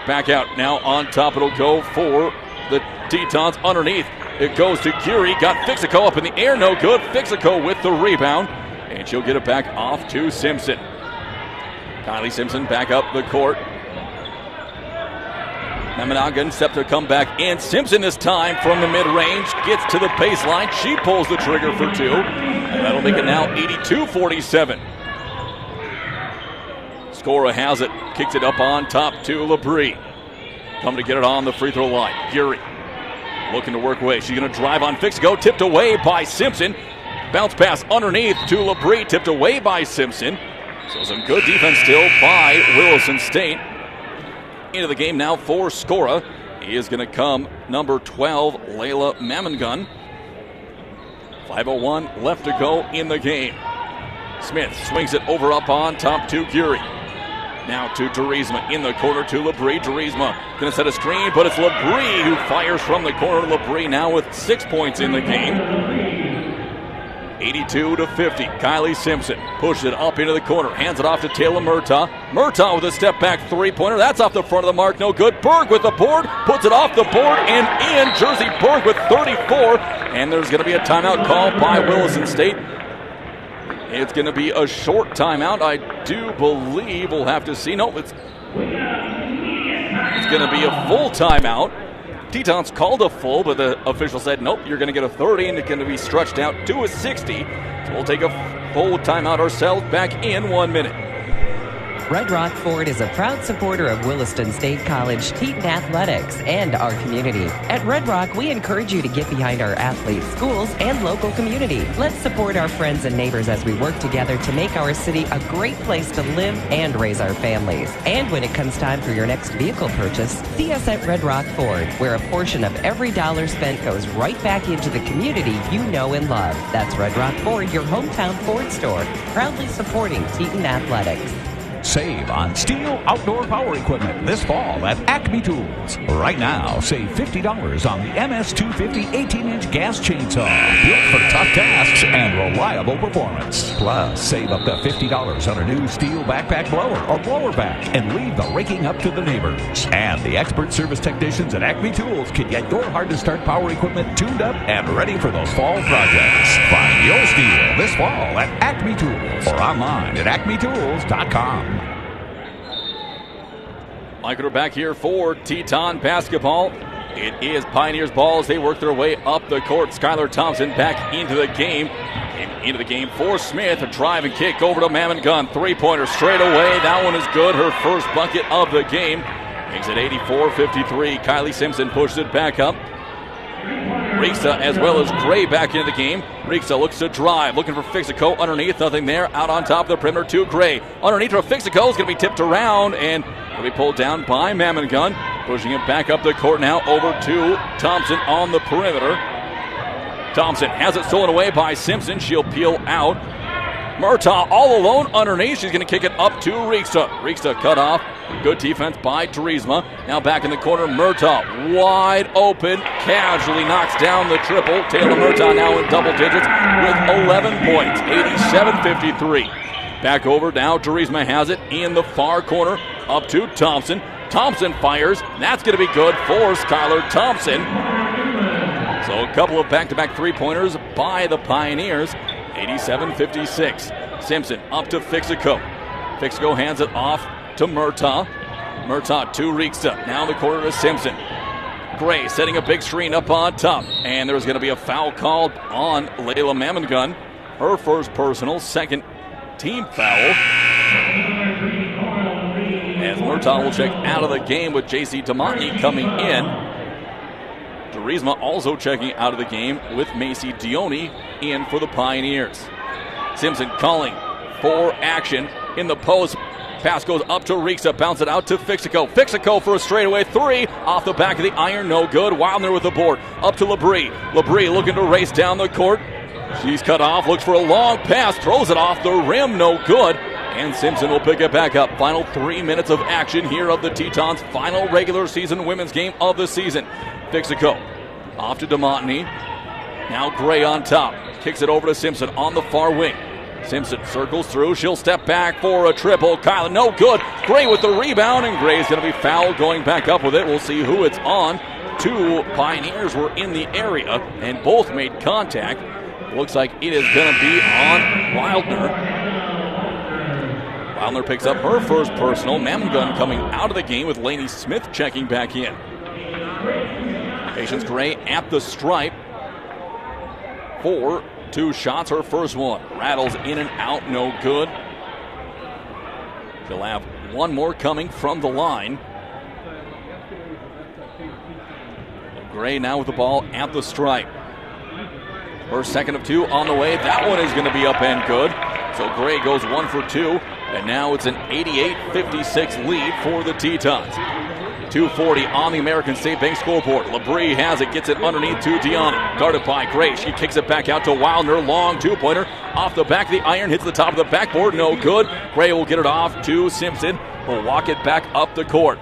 Back out now on top. It'll go for the Tetons underneath. It goes to Geary. Got Fixico up in the air. No good. Fixico with the rebound. And she'll get it back off to Simpson. Kylie Simpson back up the court. Namanagan set to come back in. Simpson this time from the mid-range. Gets to the baseline. She pulls the trigger for 2. And that'll make it now 82-47. Skora has it. Kicks it up on top to LaBrie. Coming to get it on the free throw line. Geary looking to work away. She's going to drive on Fixico. Tipped away by Simpson. Bounce pass underneath to LaBrie. Tipped away by Simpson. So some good defense still by Williston State. Into the game now for Skora. He is going to come number 12, Layla Mamangun. 5:01 left to go in the game. Smith swings it over up on top to Geary. Now to Dries,ma in the corner to LaBrie. Dries,ma going to set a screen, but it's LaBrie who fires from the corner. LaBrie now with 6 points in the game. 82-50. Kylie Simpson pushes it up into the corner. Hands it off to Taylor Murtaugh. Murtaugh with a step-back three-pointer. That's off the front of the mark. No good. Berg with the board. Puts it off the board and in. Jersey Berg with 34. And there's going to be a timeout called by Williston State. It's going to be a short timeout. I do believe we'll have to see. No, it's going to be a full timeout. Tetons called a full, but the official said, nope, you're going to get a 30, and it's going to be stretched out to a 60. So we'll take a full timeout ourselves. Back in 1 minute. Red Rock Ford is a proud supporter of Williston State College Teton Athletics and our community. At Red Rock, we encourage you to get behind our athletes, schools, and local community. Let's support our friends and neighbors as we work together to make our city a great place to live and raise our families. And when it comes time for your next vehicle purchase, see us at Red Rock Ford, where a portion of every dollar spent goes right back into the community you know and love. That's Red Rock Ford, your hometown Ford store, proudly supporting Teton Athletics. Save on STIHL outdoor power equipment this fall at Acme Tools. Right now, save $50 on the MS250 18-inch gas chainsaw. Built for tough tasks and reliable performance. Plus, save up to $50 on a new STIHL backpack blower or blower vac and leave the raking up to the neighbors. And the expert service technicians at Acme Tools can get your hard-to-start power equipment tuned up and ready for those fall projects. Find your STIHL this fall at Acme Tools or online at acmetools.com. Mike, we're back here for Teton basketball. It is Pioneers ball as they work their way up the court. Skylar Thompson back into the game. Into the game for Smith. A drive and kick over to Mammon Gunn. Three-pointer straight away. That one is good. Her first bucket of the game. Makes it 84-53. Kylie Simpson pushes it back up. Riksa as well as Gray back into the game. Riksa looks to drive, looking for Fixico underneath. Nothing there. Out on top of the perimeter to Gray. Underneath her, Fixico is going to be tipped around and will be pulled down by Mammon Gunn. Pushing it back up the court now over to Thompson on the perimeter. Thompson has it stolen away by Simpson. She'll peel out. Murtaugh all alone underneath. She's going to kick it up to Riksa. Riksa cut off. Good defense by Turisma. Now back in the corner, Murtaugh wide open. Casually knocks down the triple. Taylor Murtaugh now in double digits with 11 points. 87-53. Back over now. Turisma has it in the far corner. Up to Thompson. Thompson fires. That's going to be good for Skylar Thompson. So a couple of back-to-back three-pointers by the Pioneers. 87-56. Simpson up to Fixico. Fixico hands it off to Murtaugh. Murtaugh to Riksa. Now in the corner to Simpson. Gray setting a big screen up on top. And there's going to be a foul called on Layla Mammon Gunn. Her first personal, second team foul. As Murtaugh will check out of the game with J.C. Demonte coming in. Turisma also checking out of the game with Macy Dione in for the Pioneers. Simpson calling for action in the post. Pass goes up to Riksa, bounce it out to Fixico. Fixico for a straightaway three off the back of the iron, no good. Wildner with the board, up to Labrie. Labrie looking to race down the court. She's cut off, looks for a long pass, throws it off the rim, no good. And Simpson will pick it back up. Final 3 minutes of action here of the Tetons' final regular season women's game of the season. Fixico off to Demonte. Now Gray on top. Kicks it over to Simpson on the far wing. Simpson circles through. She'll step back for a triple. Kyla, no good. Gray with the rebound, and Gray's going to be fouled going back up with it. We'll see who it's on. Two Pioneers were in the area, and both made contact. Looks like it is going to be on Wildner. Wildner picks up her first personal. Mammon Gunn coming out of the game with Lainey Smith checking back in. Patience Gray at the stripe for two shots. Her first one rattles in and out, no good. She'll have one more coming from the line. Gray now with the ball at the stripe. Her second of two on the way. That one is going to be up and good. So Gray goes 1 for 2. And now it's an 88-56 lead for the Tetons. 2:40 on the American State Bank scoreboard. Labrie has it, gets it underneath to Diana. Guarded by Gray. She kicks it back out to Wildner. Long two-pointer off the back of the iron. Hits the top of the backboard. No good. Gray will get it off to Simpson. Will walk it back up the court.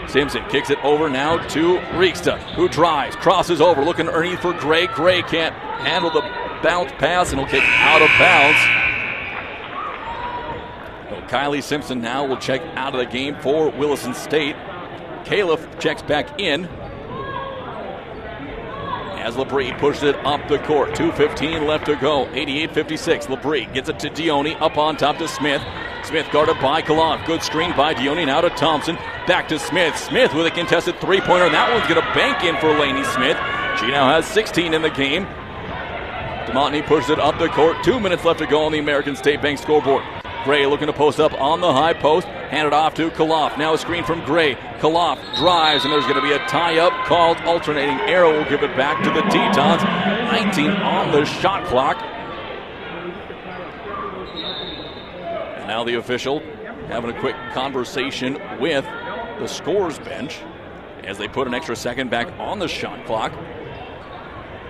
Simpson kicks it over now to Riksta, who drives, crosses over, looking underneath for Gray. Gray can't handle the bounce pass and will kick out of bounds. Kylie Simpson now will check out of the game for Williston State. Califf checks back in as Labrie pushes it up the court. 2:15 left to go. 88-56. Labrie gets it to Dione, up on top to Smith. Smith guarded by Kalon. Good screen by Dione, now to Thompson. Back to Smith. Smith with a contested three-pointer. That one's going to bank in for Lainey Smith. She now has 16 in the game. Demonte pushes it up the court. 2 minutes left to go on the American State Bank scoreboard. Gray looking to post up on the high post. Handed off to Kaloff. Now a screen from Gray. Kaloff drives, and there's going to be a tie-up called alternating arrow. Will give it back to the Tetons. 19 on the shot clock. And now the official having a quick conversation with the scores bench as they put an extra second back on the shot clock.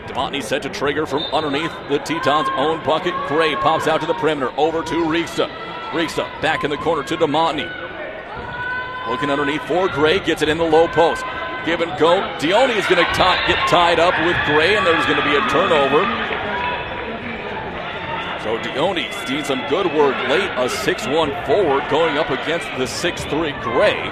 Demonte set to trigger from underneath the Tetons' own bucket. Gray pops out to the perimeter, over to Riksa. Rieksa back in the corner to DeMonte. Looking underneath for Gray, gets it in the low post. Give and go. Dione is going to get tied up with Gray, and there's going to be a turnover. So Dione seeing some good work late, a 6'1 forward going up against the 6'3 Gray.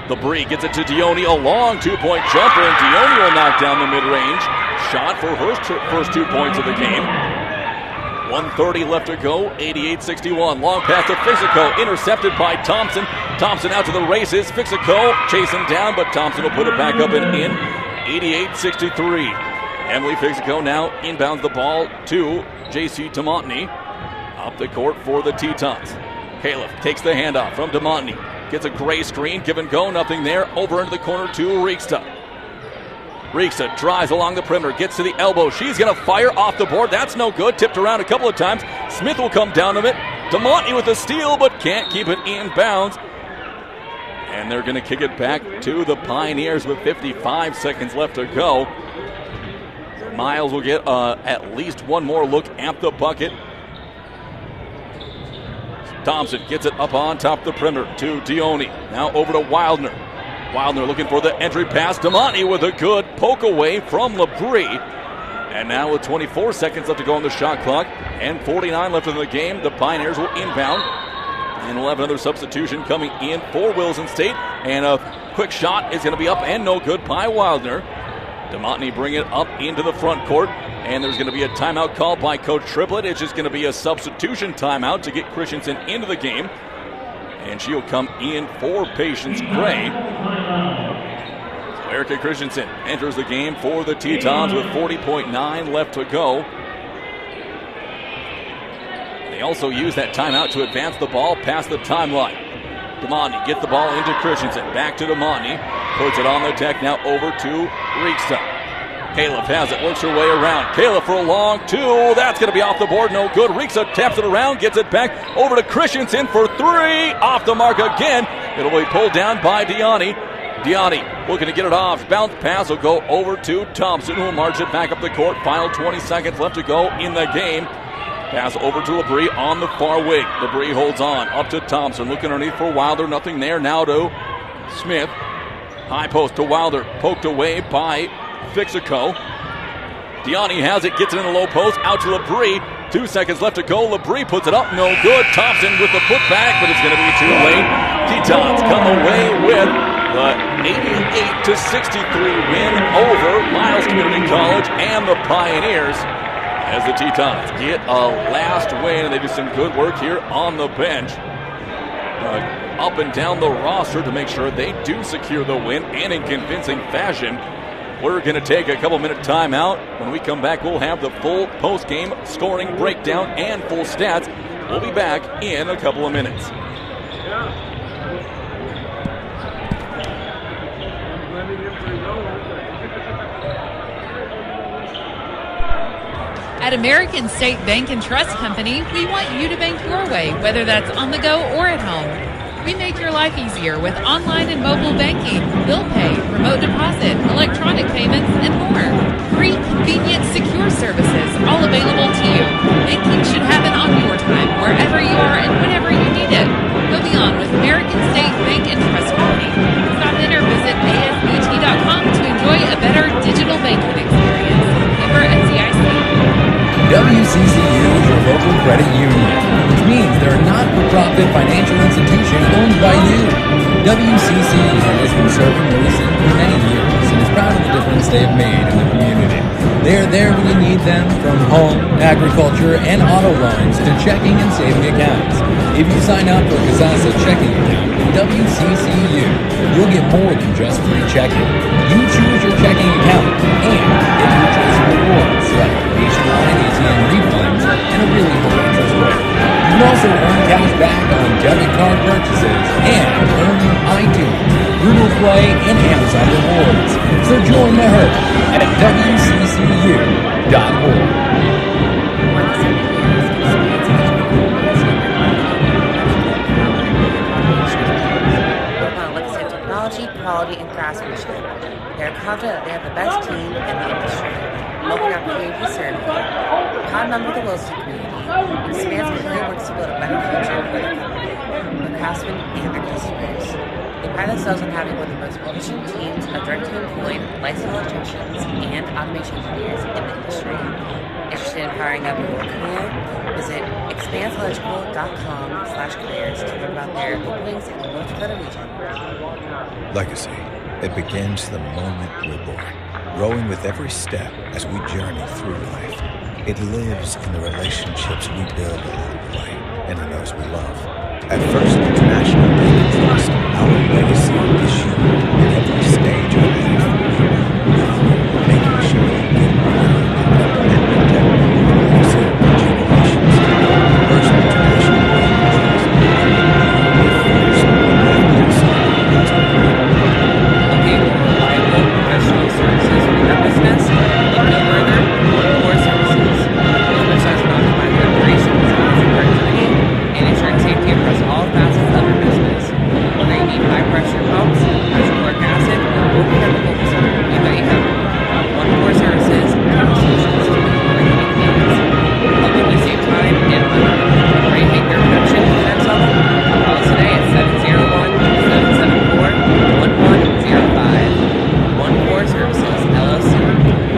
LeBrie gets it to Dione, a long two-point jumper, and Dione will knock down the mid-range shot for her first 2 points of the game. 1:30 left to go, 88-61. Long pass to Fixico, intercepted by Thompson. Thompson out to the races. Fixico chasing down, but Thompson will put it back up and in. 88-63. Emily Fixico now inbounds the ball to J.C. DeMonte. Up the court for the Tetons. Califf takes the handoff from DeMonte. Gets a Gray screen, give and go, nothing there. Over into the corner to Rieksa. Rieksa drives along the perimeter, gets to the elbow. She's going to fire off the board. That's no good. Tipped around a couple of times. Smith will come down of it. DeMonte with a steal, but can't keep it in bounds. And they're going to kick it back to the Pioneers with 55 seconds left to go. Miles will get at least one more look at the bucket. Thompson gets it up on top of the perimeter to Dione. Now over to Wildner. Wildner looking for the entry pass. DeMonte with a good poke away from LeBrie. And now with 24 seconds left to go on the shot clock and 49 left in the game, the Pioneers will inbound. And we'll have another substitution coming in for Williston State. And a quick shot is going to be up and no good by Wildner. DeMonte bring it up into the front court. And there's going to be a timeout called by Coach Triplett. It's just going to be a substitution timeout to get Christensen into the game. And she'll come in for Patience Gray. So Erica Christensen enters the game for the Tetons with 40.9 left to go. They also use that timeout to advance the ball past the timeline. DeMonte gets the ball into Christensen. Back to DeMonte. Puts it on the deck now over to Rieksa. Califf has it, works her way around. Califf for a long two. That's going to be off the board, no good. Rieksa taps it around, gets it back over to Christensen for three. Off the mark again. It'll be pulled down by Dione. Dione looking to get it off. Bounce pass will go over to Thompson, who will march it back up the court. Final 20 seconds left to go in the game. Pass over to LeBrie on the far wing. LeBrie holds on. Up to Thompson. Looking underneath for Wilder. Nothing there. Now to Smith. High post to Wilder. Poked away by Fixico. Dione has it. Gets it in the low post. Out to LeBrie. 2 seconds left to go. LeBrie puts it up. No good. Thompson with the putback, but it's going to be too late. Tetons come away with the 88-63 win over Miles Community College and the Pioneers. As the Tetons get a last win, and they do some good work here on the bench. Up and down the roster to make sure they do secure the win, and in convincing fashion. We're going to take a couple-minute timeout. When we come back, we'll have the full post-game scoring breakdown and full stats. We'll be back in a couple of minutes. At American State Bank and Trust Company, we want you to bank your way, whether that's on the go or at home. We make your life easier with online and mobile banking, bill pay, remote deposit, electronic payments, and more. Free, convenient, secure services, all available to you. Banking should happen on your time, wherever you are and whenever you need it. Go beyond with American State Bank and Trust Company. Stop in or visit asbt.com to enjoy a better digital banking experience. Member FDIC. WCCU is your local credit union, which means they're a not-for-profit financial institution owned by you. WCCU has been serving Williston for many years and is proud of the difference they have made in the community. They are there when you need them, from home, agriculture, and auto loans to checking and saving accounts. If you sign up for a Casasa checking account with WCCU, you'll get more than just free checking. You choose your checking account and get your choice of rewards like nationwide ATM refunds and a really low interest rate. You can also earn cash back on debit card purchases and earn iTunes, Google Play, and Amazon rewards. So join the herd at WCCU.org. Quality and craftsmanship. They're confident they have the best team in the industry. Local opportunity to serve you. Proud member of the Williston community. Expanse clearly wants to build a better future for their company, their craftsmen, and their customers. They pride themselves on having one of the most well-efficient teams of directly employed licensed electricians and automation engineers in the industry. Interested in powering up your career? Visit expanseelectrical.com/careers to learn about their openings in the North Dakota region. Legacy. It begins the moment we're born, growing with every step as we journey through life. It lives in the relationships we build along the way and in those we love. At First International Bank and Trust, our legacy is you in every stage of life. Making sure you get more and protect your legacy for generations. First International Bank and Trust. Looking for reliable professional services for your business? Look no further. One Core Services. We specialize in optimizing operations, productivity, and ensuring safety across all facets of your business. Whether you need high pressure pumps, hydrochloric acid, or chemicals, we got you covered. One Core Services, total solutions to meet your unique needs. Helping you save time and money. Ready to take your production to the next level? Call us today at 701-774-1105. One Core Services, LLC.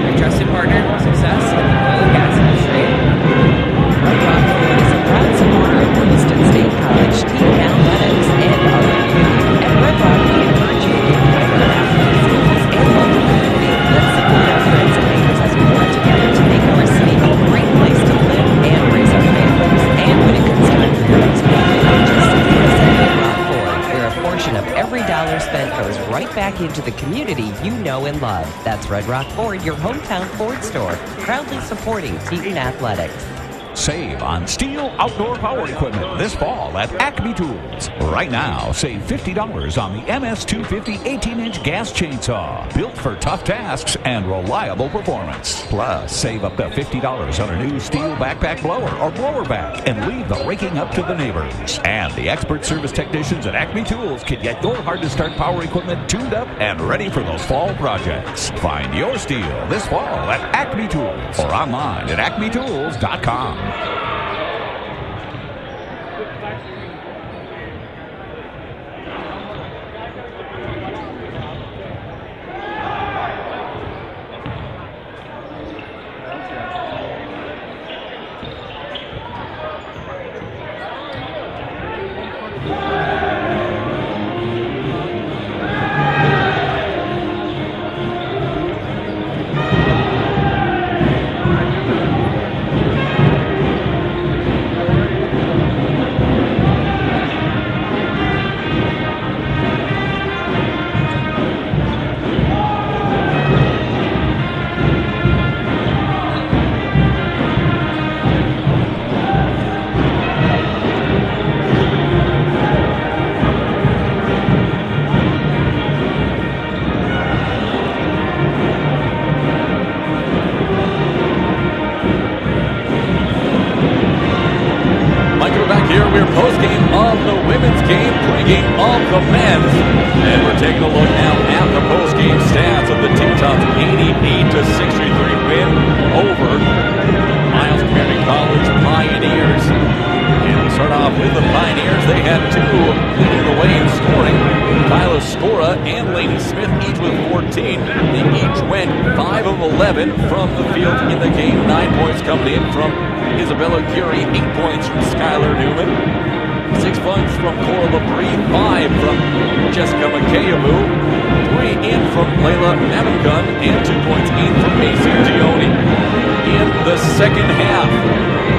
Your trusted partner for success in the oil and gas industry. Red Rock Ford is a proud supporter of Williston State College team athletics and our community. At Red Rock, we encourage you to get behind our athletes, schools, and local community. Let's support our friends and neighbors as we work together to make our city a great place to live and raise our families. And when it comes time for your next payment, just see us at Red Rock Ford, where a portion of every dollar spent goes right back into the community you know and love. That's Red Rock Ford, your hometown Ford store, proudly supporting Teton Athletics. Save on Steel outdoor power equipment this fall at Acme Tools. Right now, save $50 on the MS250 18-inch gas chainsaw, built for tough tasks and reliable performance. Plus, save up to $50 on a new Steel backpack blower or blower vac and leave the raking up to the neighbors. And the expert service technicians at Acme Tools can get your hard-to-start power equipment tuned up and ready for those fall projects. Find your Steel this fall at Acme Tools or online at acmetools.com. Postgame of the women's game, pregame of the men's. And we're taking a look now at the postgame stats of the Tetons 88-63 win over Miles Community College Pioneers. And we start off with the Pioneers. They had two leading the way in scoring. Tyler Skora and Lainey Smith each with 14. They each went 5 of 11 from the field in the game. 9 points coming in from Isabella Geary, 8 points from Skylar Newman, 6 points from Cora Labrie, 5 from Jessica McKayaboo, 3 in from Layla Namagun, and 2 points in from Macy Gioni. In the second half,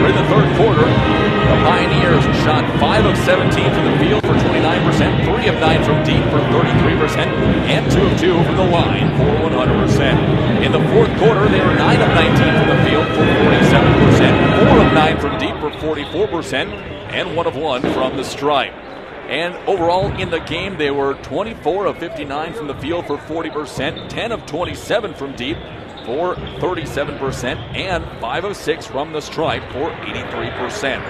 or in the third quarter, the Pioneers shot 5 of 17 from the field for 29%, 3 of 9 from deep for 33%, and 2 of 2 from the line for 100%. In the fourth quarter, they were 9 of 19 from the field for 47%, 4 of 9 from deep for 44%, and 1 of 1 from the stripe. And overall in the game, they were 24 of 59 from the field for 40%, 10 of 27 from deep for 37%, and 5 of 6 from the stripe for 83%.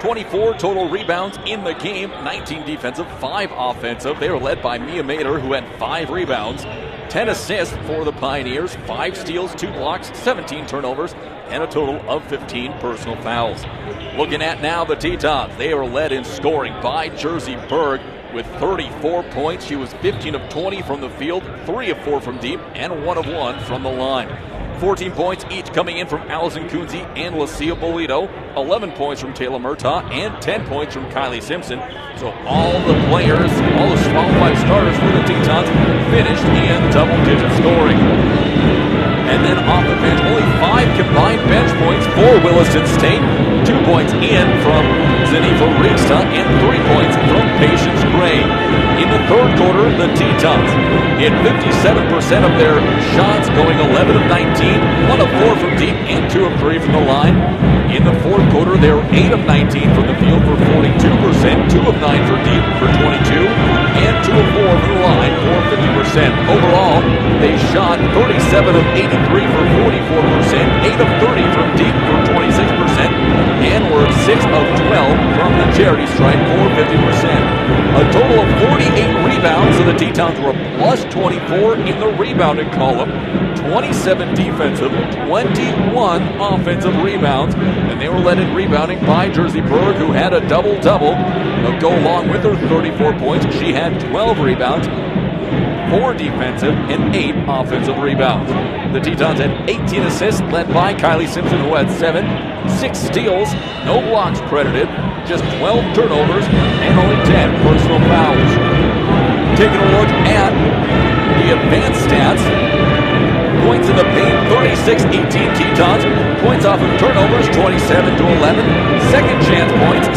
24 total rebounds in the game, 19 defensive, 5 offensive. They were led by Mia Mader, who had 5 rebounds, 10 assists for the Pioneers, 5 steals, 2 blocks, 17 turnovers, and a total of 15 personal fouls. Looking at now the Tetons, they are led in scoring by Jersey Berg with 34 points. She was 15 of 20 from the field, 3 of 4 from deep, and 1 of 1 from the line. 14 points each coming in from Allison Kunze and Lucia Bolito, 11 points from Taylor Murtaugh, and 10 points from Kylie Simpson. So all the players, all the qualified starters for the Tetons finished in double-digit scoring. And then off the bench, only 5 combined bench points for Williston State. 2 points in from Zenifa Rigsta and 3 points from Patience Gray. In the third quarter, the Tetons hit 57% of their shots, going 11 of 19, 1 of 4 from deep, and 2 of 3 from the line. In the fourth quarter, they were 8 of 19 from the field for 42%, 2 of 9 for deep for 22, and 2 of 4 from the line for 50%. Overall, they shot 37 of 83 for 44%, 8 of 30 from deep for 26%, and were 6 of 12 from the charity stripe for 50%. A total of 48 rebounds, so the Tetons were a plus 24 in the rebounding column, 27 defensive, 21 offensive rebounds, and they were led in rebounding by Jersey Berg, who had a double-double. They'll go along with her 34 points. She had 12 rebounds, 4 defensive, and 8 offensive rebounds. The Tetons had 18 assists, led by Kylie Simpson, who had 7, 6 steals, no blocks credited, just 12 turnovers, and only 10 personal fouls. Taking a look at the advanced stats, points in the paint, 36-18 Tetons. Points off of turnovers, 27-11. Second chance points,